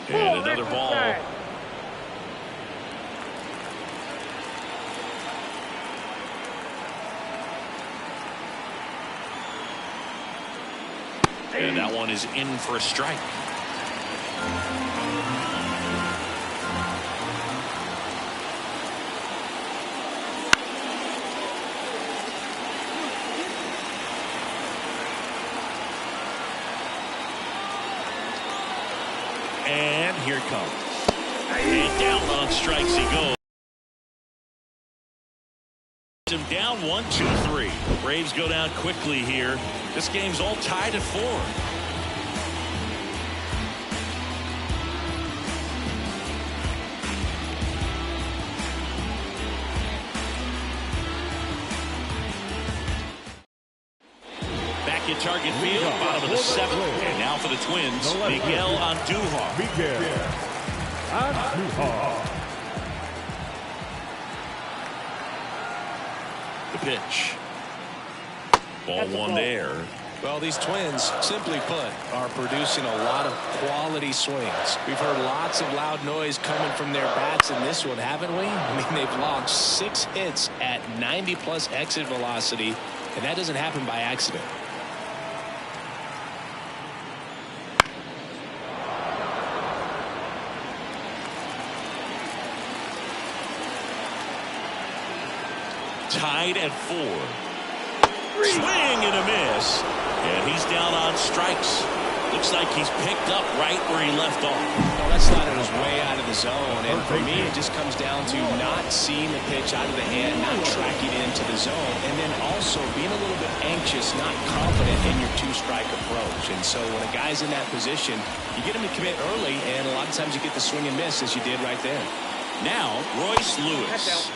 And another ball. And that one is in for a strike. And here it comes. And down on strikes he goes. Him down 1-2-3. Braves go down quickly here. This game's all tied at 4. Back in target field, bottom of the 7th. And now for the Twins, Miguel Andujar. The pitch. Ball one there. Well, these Twins, simply put, are producing a lot of quality swings. We've heard lots of loud noise coming from their bats in this one, haven't we? I mean, they've logged 6 hits at 90+ exit velocity, and that doesn't happen by accident. Tied at 4. Swing and a miss. And he's down on strikes. Looks like he's picked up right where he left off. Well, that slider was way out of the zone. And for me, it just comes down to not seeing the pitch out of the hand, not tracking into the zone, and then also being a little bit anxious, not confident in your 2-strike approach. And so when a guy's in that position, you get him to commit early, and a lot of times you get the swing and miss as you did right there. Now, Royce Lewis.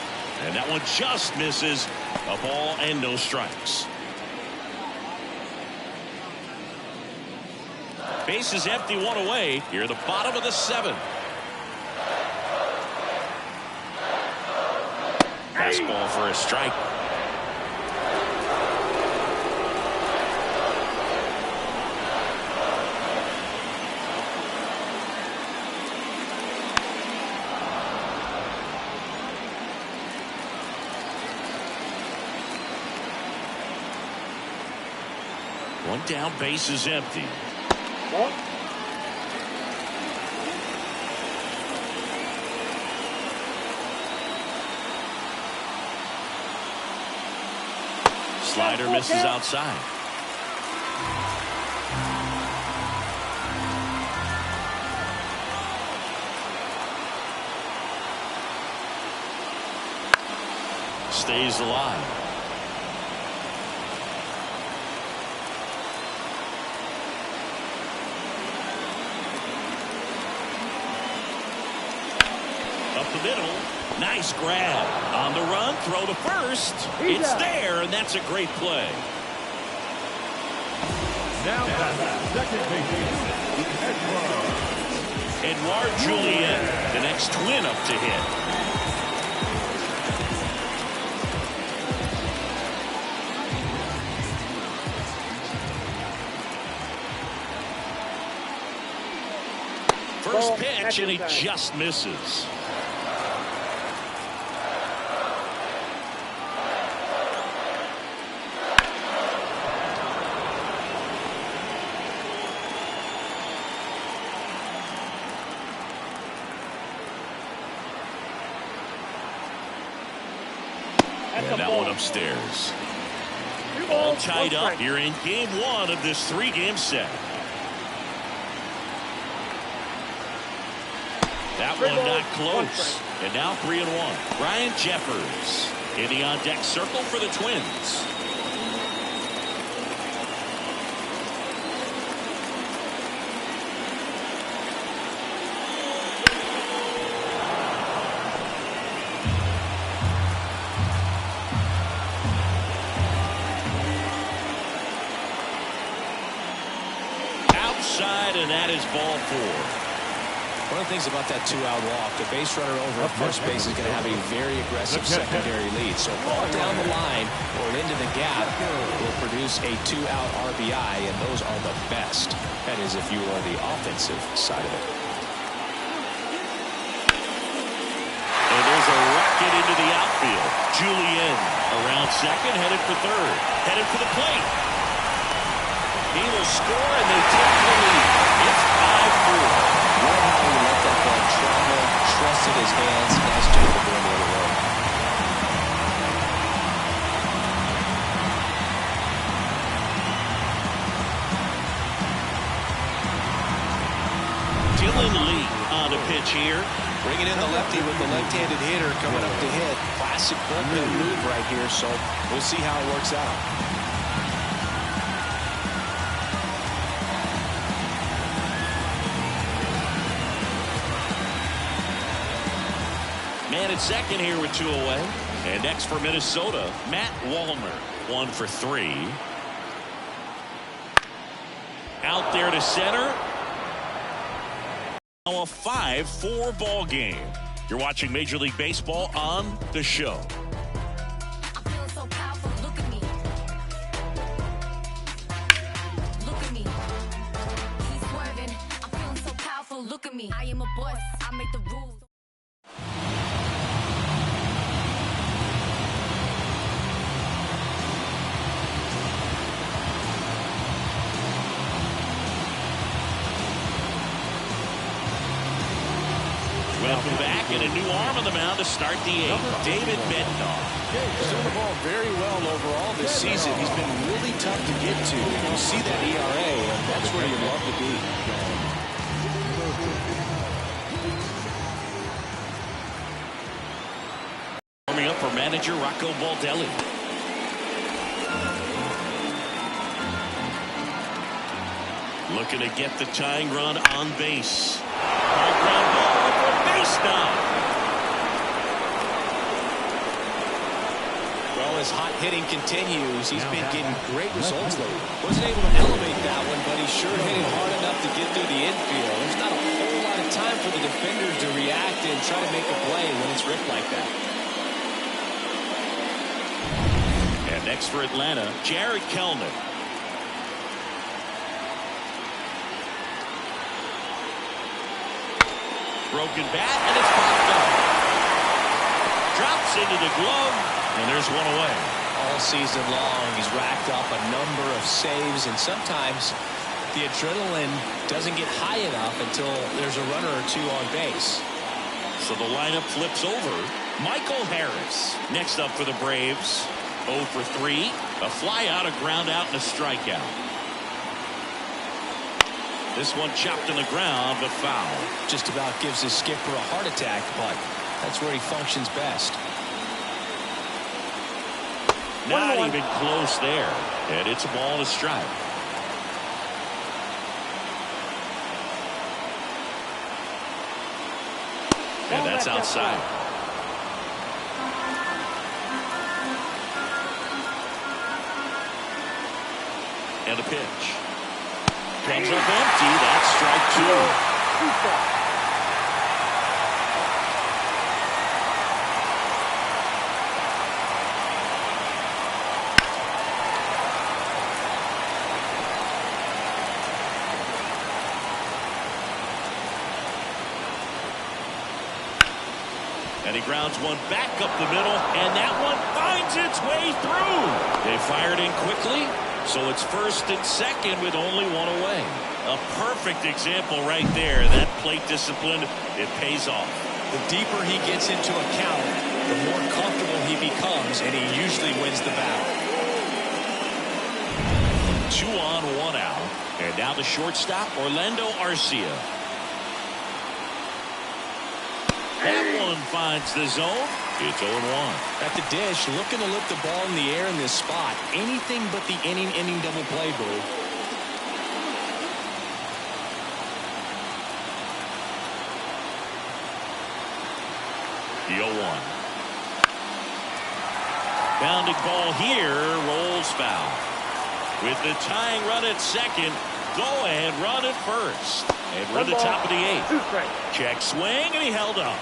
And that one just misses. A ball and no strikes. Base is empty, one away. Here at the bottom of the 7th. Fastball for a strike. One down, base is empty. Ball. Slider misses outside. Stays alive. Up the middle. Nice grab. On the run, throw to first. It's there, and that's a great play. Now second baseman, Edouard Julien, the next twin up to hit. First pitch, and he just misses. And that one upstairs. All tied up here in game 1 of this 3-game set. That one not close. And now 3-1. Ryan Jeffers in the on-deck circle for the Twins. Outside, and that is ball 4. One of the things about that 2-out walk, the base runner over at first base is going to have a very aggressive secondary lead. So ball down the line or into the gap will produce a 2-out RBI, and those are the best. That is if you are the offensive side of it. And there's a rocket into the outfield. Julien around second, headed for third. Headed for the plate. He will score, and they take the lead. It's 5-4. How he let that ball travel, trusted his hands. Nice job of going the other way. Dylan Lee on the pitch here. Bringing in the lefty with the left-handed hitter coming up to hit. Classic bullpen move right here, so we'll see how it works out. Man at second here with 2 away. And next for Minnesota, Matt Wallner, 1 for 3. Out there to center. Now a 5-4 ball game. You're watching Major League Baseball on The Show. I'm feeling so powerful. Look at me. Look at me. He's swerving. I'm feeling so powerful. Look at me. I am a boss. I make the rules. Welcome back, and a new arm on the mound to start the 8th. David Bednar. He's doing the ball very well overall this season. He's been really tough to get to. You see that ERA, and that's where you love to be. Warming up for manager Rocco Baldelli. Looking to get the tying run on base. High ground ball for base now. Well, as hot hitting continues, he's been getting great results lately. Wasn't able to elevate that one, but he sure hit it hard enough to get through the infield. There's not a whole lot of time for the defenders to react and try to make a play when it's ripped like that. And next for Atlanta, Jared Kelnick. Broken bat, and it's popped up. Drops into the glove, and there's one away. All season long, he's racked up a number of saves, and sometimes the adrenaline doesn't get high enough until there's a runner or two on base. So the lineup flips over. Michael Harris next up for the Braves. 0 for 3. A fly out, a ground out, and a strikeout. This one chopped in the ground, but foul. Just about gives his skipper a heart attack, but that's where he functions best. Not even close there. And it's a ball and a strike. And that's outside. And a pitch. Comes up empty. That's strike 2. And he grounds one back up the middle, and that one finds its way through. They fired in quickly, so it's first and second with only one away. A perfect example right there. That plate discipline, it pays off. The deeper he gets into a count, the more comfortable he becomes, and he usually wins the battle. 2 on, 1 out. And now the shortstop, Orlando Arcia. That one finds the zone. It's 0-1. At the dish, looking to lift the ball in the air in this spot. Anything but the inning double play, Boo. The 0-1. Bounding ball here, rolls foul. With the tying run at second, go ahead run at first. And we're at the top of the 8th. Check swing, and he held up.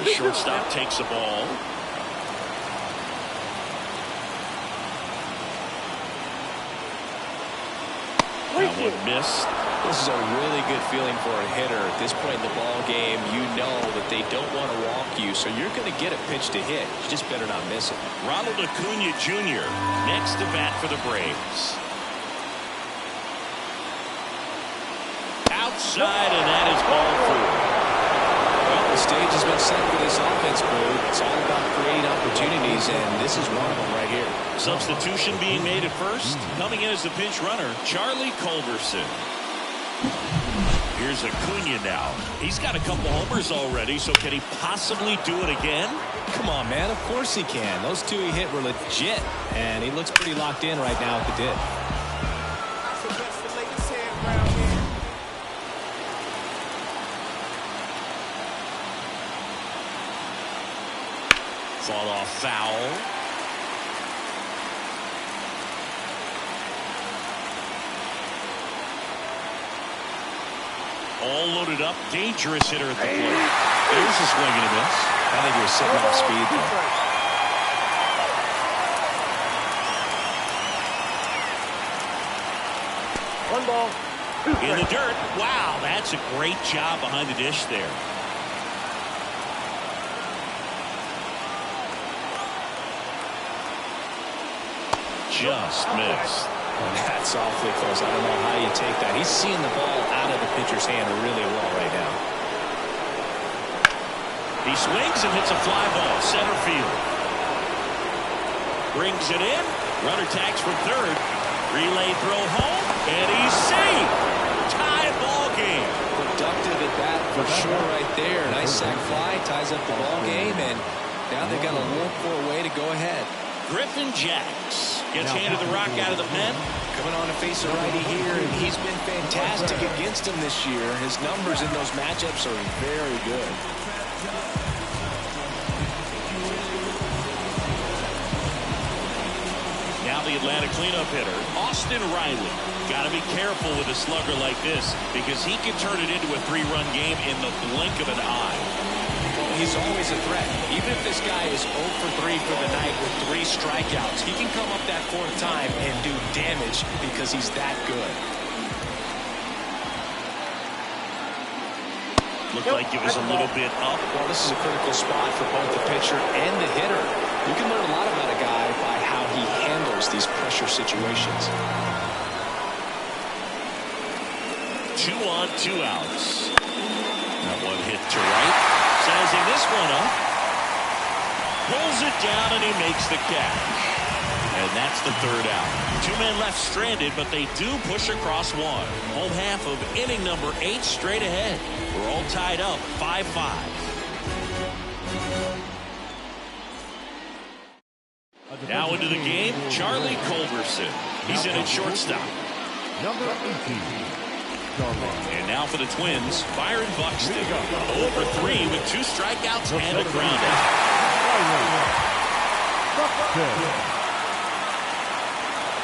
The shortstop takes the ball. That one missed. This is a really good feeling for a hitter at this point in the ball game. You know that they don't want to walk you, so you're going to get a pitch to hit. You just better not miss it. Ronald Acuna Jr. next to bat for the Braves. Outside, and that is ball 4. Well, the stage has been set for this offense, Boo. It's all about creating opportunities, and this is one of them right here. Substitution being made at first. Coming in as the pinch runner, Charlie Culberson. Here's Acuna now. He's got a couple homers already, so can he possibly do it again? Come on, man. Of course he can. Those 2 he hit were legit, and he looks pretty locked in right now at the dip. Fought off foul. All loaded up. Dangerous hitter at the plate. There's a swing and a miss. I think he was sitting off speed there. One ball, 2 strikes. In the dirt. Wow, that's a great job behind the dish there. Just missed. That's awfully close. I don't know how you take that. He's seeing the ball out of the pitcher's hand really well right now. He swings and hits a fly ball center field. Brings it in. Runner tags from third. Relay throw home, and he's safe. Tie ball game. Productive at bat for sure right there. Nice sac fly, ties up the ball game, and now they've got to look for a way to go ahead. Griffin Jacks gets handed the rock out of the pen. Coming on to face a righty here, and he's been fantastic against him this year. His numbers in those matchups are very good. Now the Atlanta cleanup hitter, Austin Riley. Got to be careful with a slugger like this because he can turn it into a 3-run game in the blink of an eye. Well, he's always a threat. Even if this guy is 0 for 3 for the night with 3 strikeouts, he can come up that 4th time and do damage because he's that good. Looked like it was a little bit up. Well, this is a critical spot for both the pitcher and the hitter. You can learn a lot about a guy by how he handles these pressure situations. 2 on, 2 outs. That one hit to right. Sizing this one up. Pulls it down and he makes the catch. And that's the 3rd out. 2 men left stranded, but they do push across 1. Home half of inning number 8 straight ahead. We're all tied up 5-5. Now into the game, Charlie Culberson. He's in at shortstop. Number 18. And now for the Twins, Byron Buxton. 0 for 3 with 2 strikeouts and a ground out.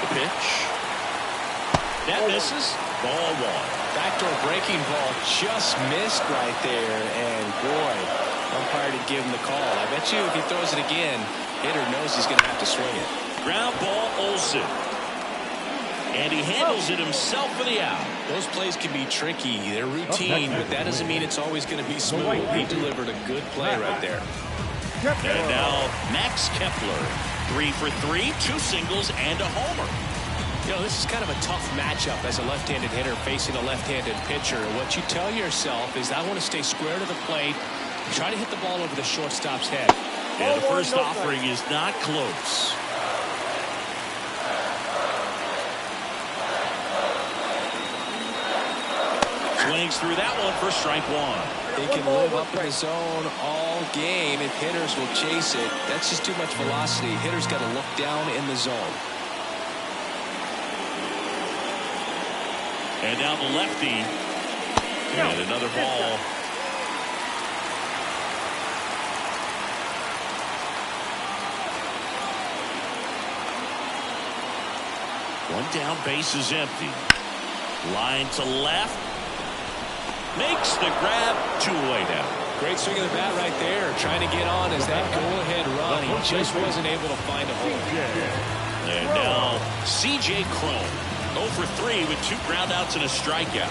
The pitch. That misses. Ball 1. Backdoor breaking ball just missed right there. And boy, umpire didn't give him the call. I bet you if he throws it again, hitter knows he's going to have to swing it. Ground ball, Olsen. And he handles it himself for the out. Those plays can be tricky. They're routine, but that doesn't mean it's always going to be smooth. He delivered a good play right there. And now Max Kepler. 3 for 3, 2 singles and a homer. You know, this is kind of a tough matchup as a left-handed hitter facing a left-handed pitcher. What you tell yourself is, I want to stay square to the plate, try to hit the ball over the shortstop's head. And the first offering is not close. Swings through that one for strike 1. He can live up in the zone all game if hitters will chase it. That's just too much velocity. Hitters got to look down in the zone. And now the lefty. And another ball. One down, base is empty. Line to left. Makes the grab, 2-away down. Great swing of the bat right there. Trying to get on as that go-ahead run. He just wasn't able to find a hole. And now C.J. Cron. 0 for 3 with 2 groundouts and a strikeout.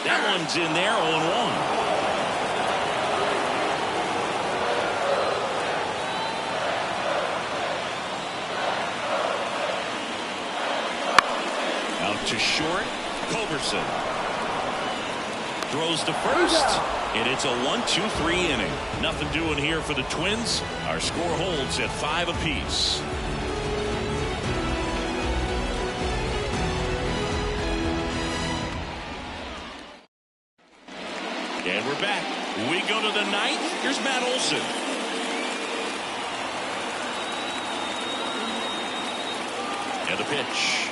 That one's in there, 0-1. To short, Culberson throws to first, and it's a 1-2-3 inning. Nothing doing here for the Twins. Our score holds at 5 apiece. And we're back. We go to the 9th. Here's Matt Olson. And the pitch.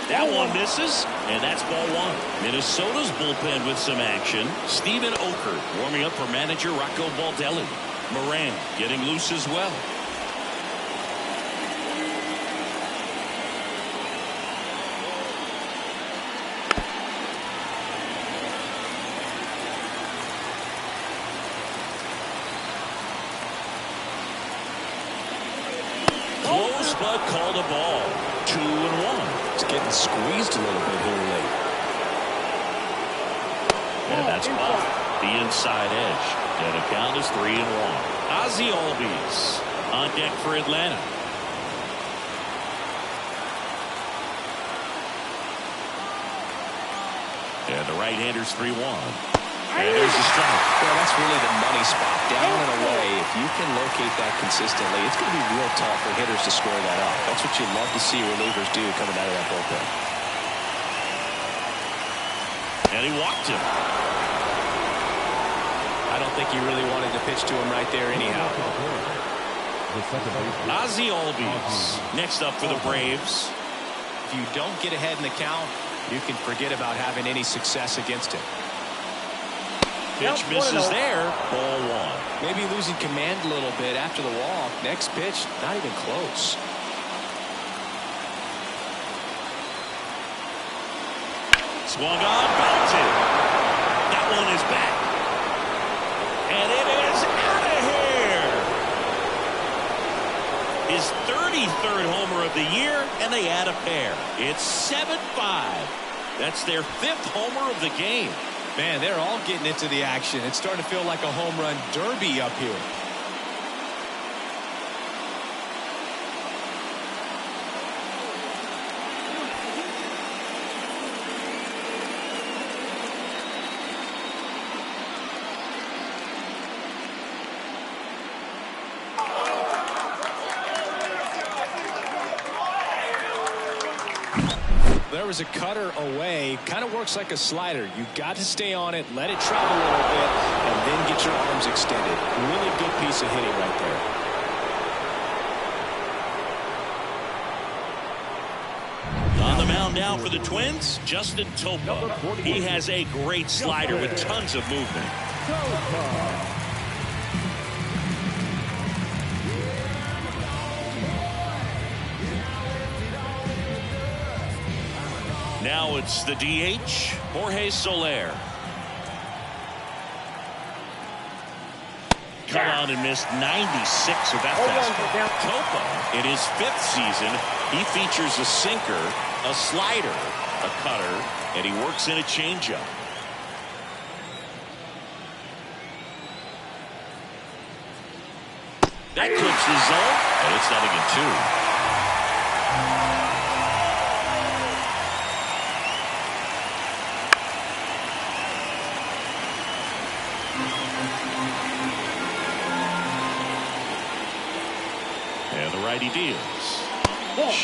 That one misses, and that's ball 1. Minnesota's bullpen with some action. Steven Okert warming up for manager Rocco Baldelli. Moran getting loose as well. Close, but called a ball. 2-1. It's getting squeezed a little bit here late. And that's off the inside edge. And the count is 3-1. Ozzie Albies on deck for Atlanta. And the right-hander's 3-1. And there's a strike. Well, that's really the money spot. Down and away. If you can locate that consistently, it's going to be real tough for hitters to square that up. That's what you love to see relievers do coming out of that bullpen. And he walked him. I don't think he really wanted to pitch to him right there anyhow. Ozzie Albies next up for the Braves. If you don't get ahead in the count, you can forget about having any success against him. Pitch misses there. Ball one. Maybe losing command a little bit after the walk. Next pitch, not even close. Swung on, belted. That one is back. And it is out of here. His 33rd homer of the year, and they add a pair. It's 7-5. That's their 5th homer of the game. Man, they're all getting into the action. It's starting to feel like a home run derby up here. There was a cutter away. Kind of works like a slider. You've got to stay on it, let it travel a little bit, and then get your arms extended. Really good piece of hitting right there. On the mound now for the Twins, Justin Topa. He has a great slider with tons of movement. Now it's the DH, Jorge Soler. Come on and missed 96 of that fastball. Topa, in his 5th season, he features a sinker, a slider, a cutter, and he works in a changeup. That clips the zone, and it's 0-2. And the righty deals.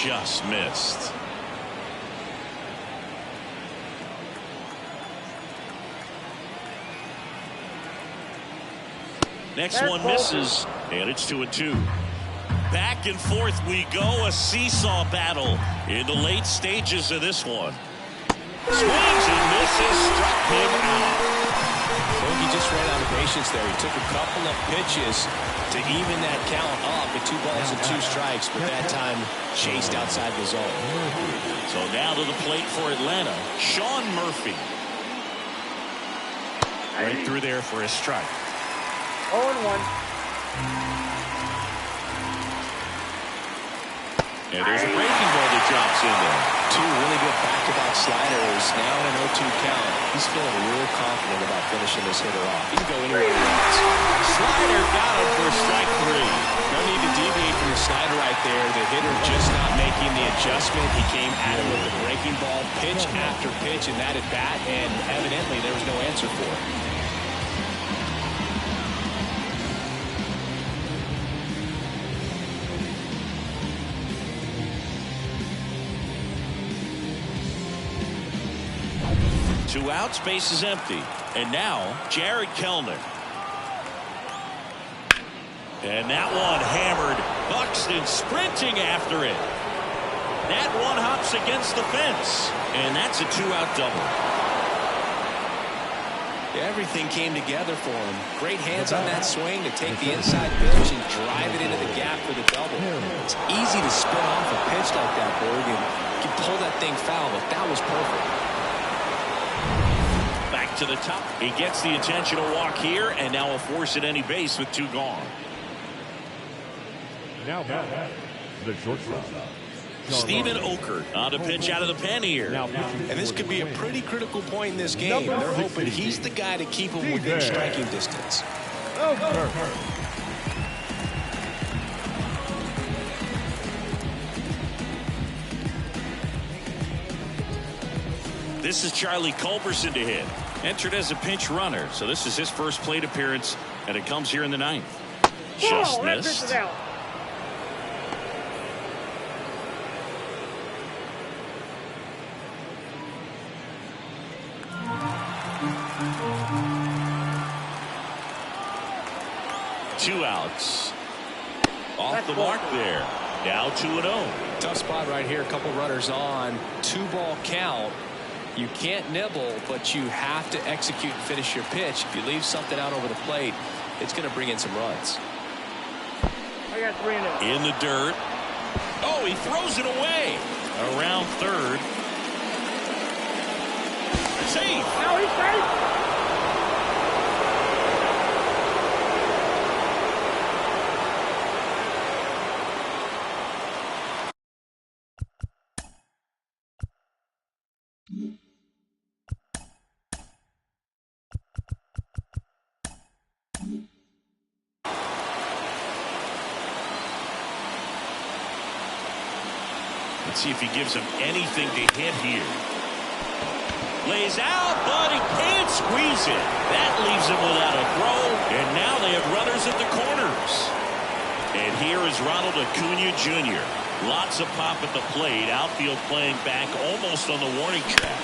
Just missed. Next one misses, and it's 2-2. Back and forth we go, a seesaw battle in the late stages of this one. Swings and misses, struck him out. He just ran out of patience there. He took a couple of pitches to even that count up at 2 balls and 2 strikes, but that time chased outside the zone. So now to the plate for Atlanta, Sean Murphy. Right through there for a strike. 0-1. And there's a breaking ball that drops in there. 2 really good back-to-back sliders. Now in an 0-2 count. He's feeling real confident about finishing this hitter off. He can go anywhere he wants. Slider got him for strike 3. No need to deviate from the slider right there. The hitter just not making the adjustment. He came at him with the breaking ball pitch after pitch in that at bat, and evidently there was no answer for it. Two outs, base is empty. And now, Jared Kellner. And that one hammered. Buxton sprinting after it. That one hops against the fence. And that's a 2-out double. Everything came together for him. Great hands on that swing to take the inside pitch and drive it into the gap for the double. It's easy to spin off a pitch like that, Berg, and you can pull that thing foul, but that was perfect. Back to the top. He gets the intentional walk here, and now a force at any base with 2 gone. Now the shortstop. Stephen Okert on a pitch out of the pen here. And this could be a pretty critical point in this game. They're hoping he's the guy to keep him within striking distance. This is Charlie Culberson to hit. Entered as a pinch runner, so this is his first plate appearance, and it comes here in the 9th. Just missed. 2 outs. Off the mark there. Now 2-0. Tough spot right here. A couple runners on. 2-ball count. You can't nibble, but you have to execute and finish your pitch. If you leave something out over the plate, it's going to bring in some runs. I got 3 in the dirt. Oh, he throws it away. Around third. Safe. Now he's safe. Let's see if he gives him anything to hit here. Lays out, but he can't squeeze it. That leaves him without a throw, and now they have runners at the corners. And here is Ronald Acuna Jr. Lots of pop at the plate. Outfield playing back almost on the warning track.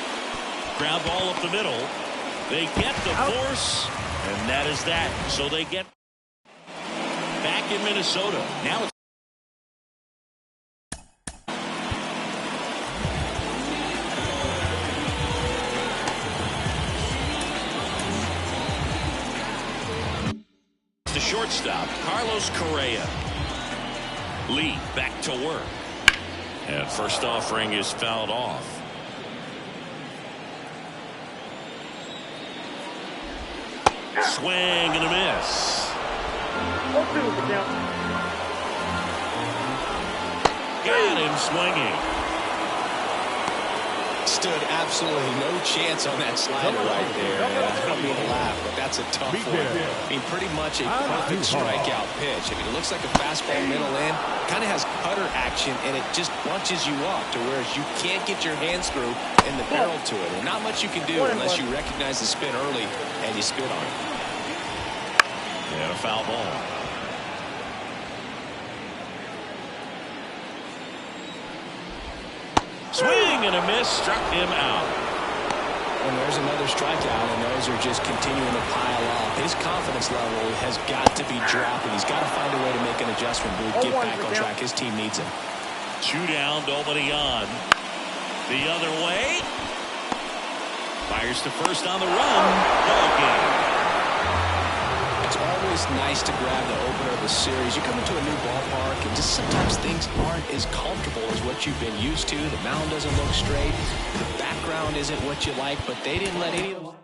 Ground ball up the middle. They get the force, and that is that. So they get back in Minnesota. Now it's the shortstop, Carlos Correa. Lee back to work. And first offering is fouled off. Swing and a miss. 0-2 the count. Got him swinging. Stood absolutely no chance on that slider right there. I don't mean to laugh, but that's a tough one. I mean, pretty much a perfect strikeout pitch. I mean, it looks like a fastball middle in. Kind of has cutter action, and it just bunches you up to where you can't get your hands through in the barrel to it. And not much you can do unless you recognize the spin early and you spit on it. And a foul ball. Swing and a miss, struck him out. And there's another strikeout, and those are just continuing to pile up. His confidence level has got to be dropping. He's got to find a way to make an adjustment to get back on track. His team needs him. 2 down, nobody on. The other way. Fires to first on the run. Ball game. It's always nice to grab the opener of the series. You come into a new ballpark, and just sometimes things aren't as comfortable as what you've been used to. The mound doesn't look straight. The background isn't what you like, but they didn't let any of them.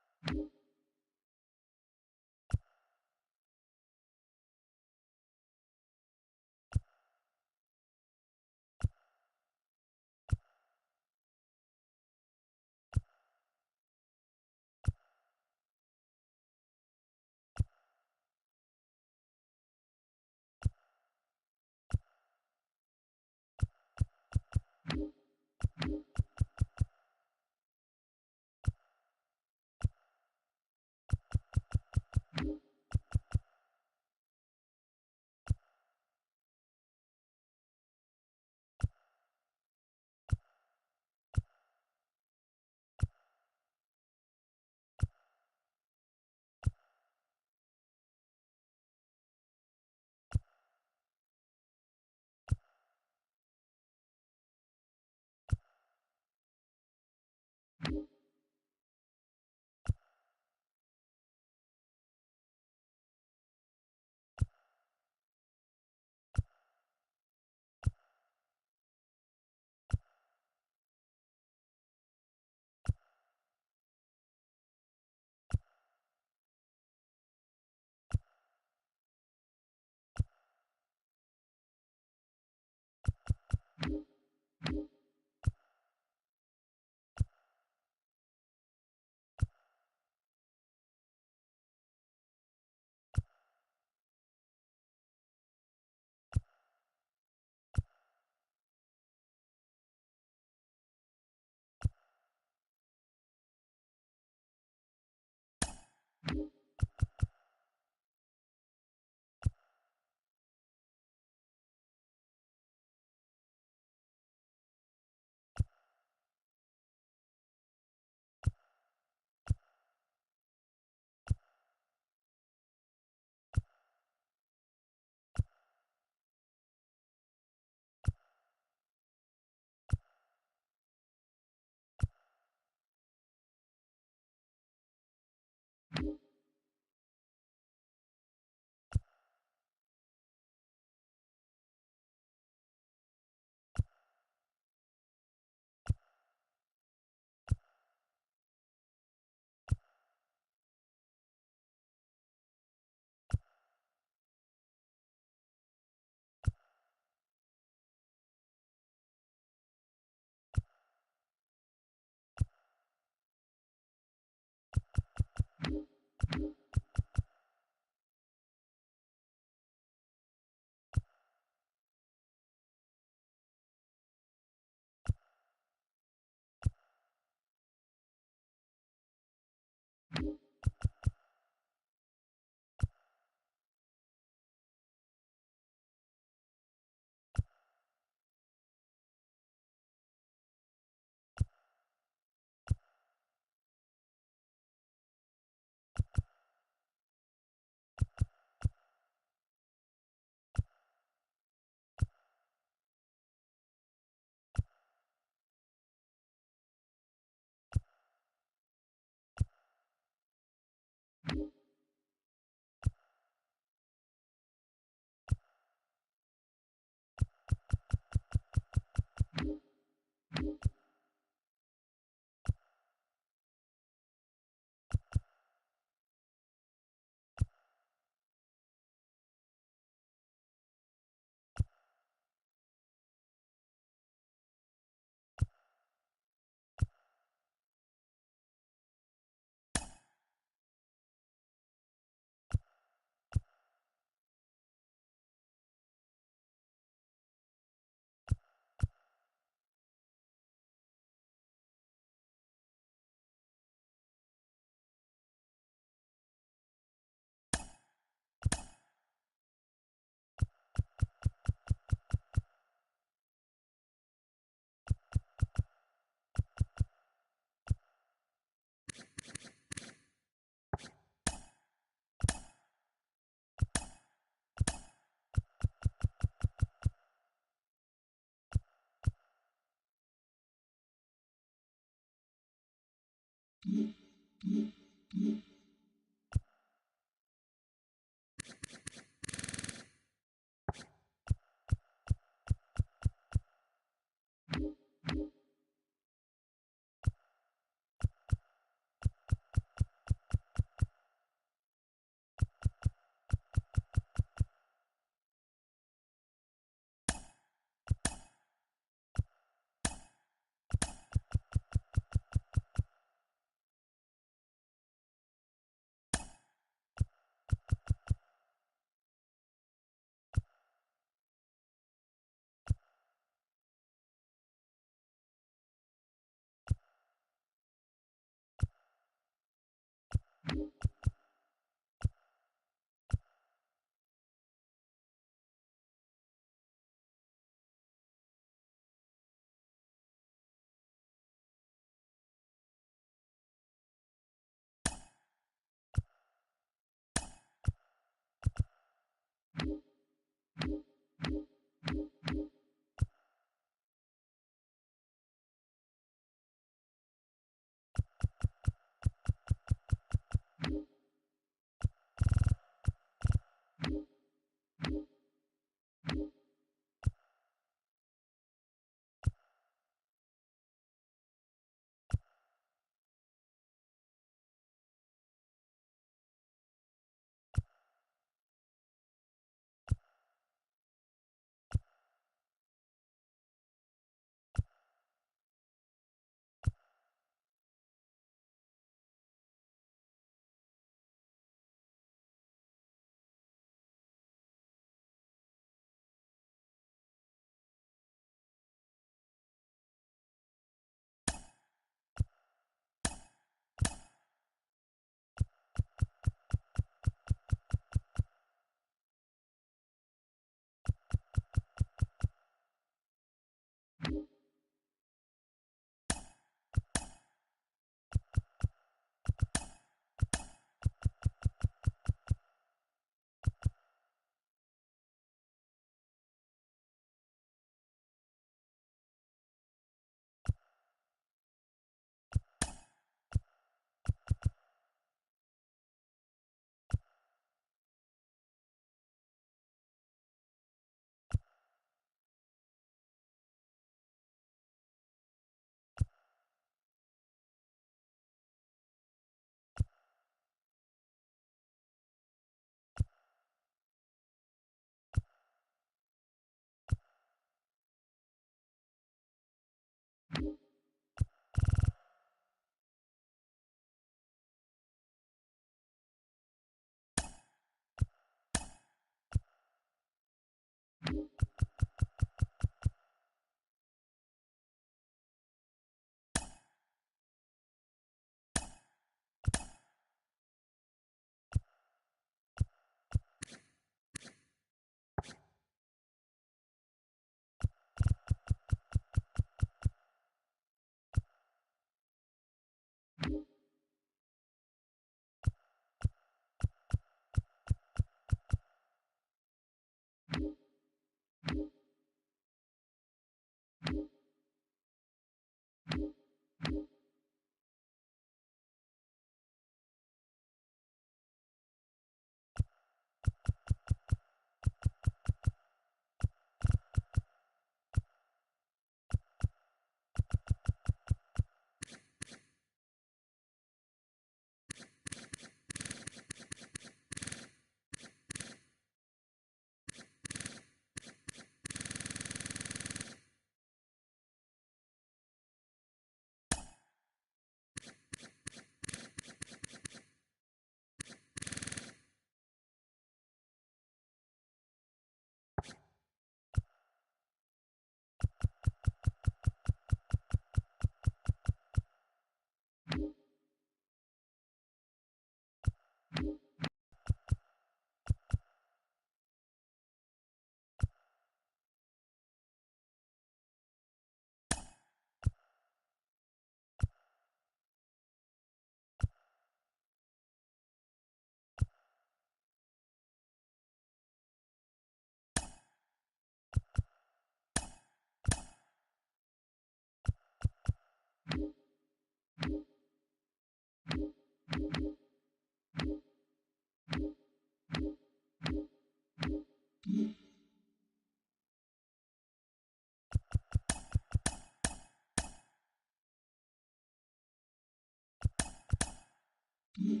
you.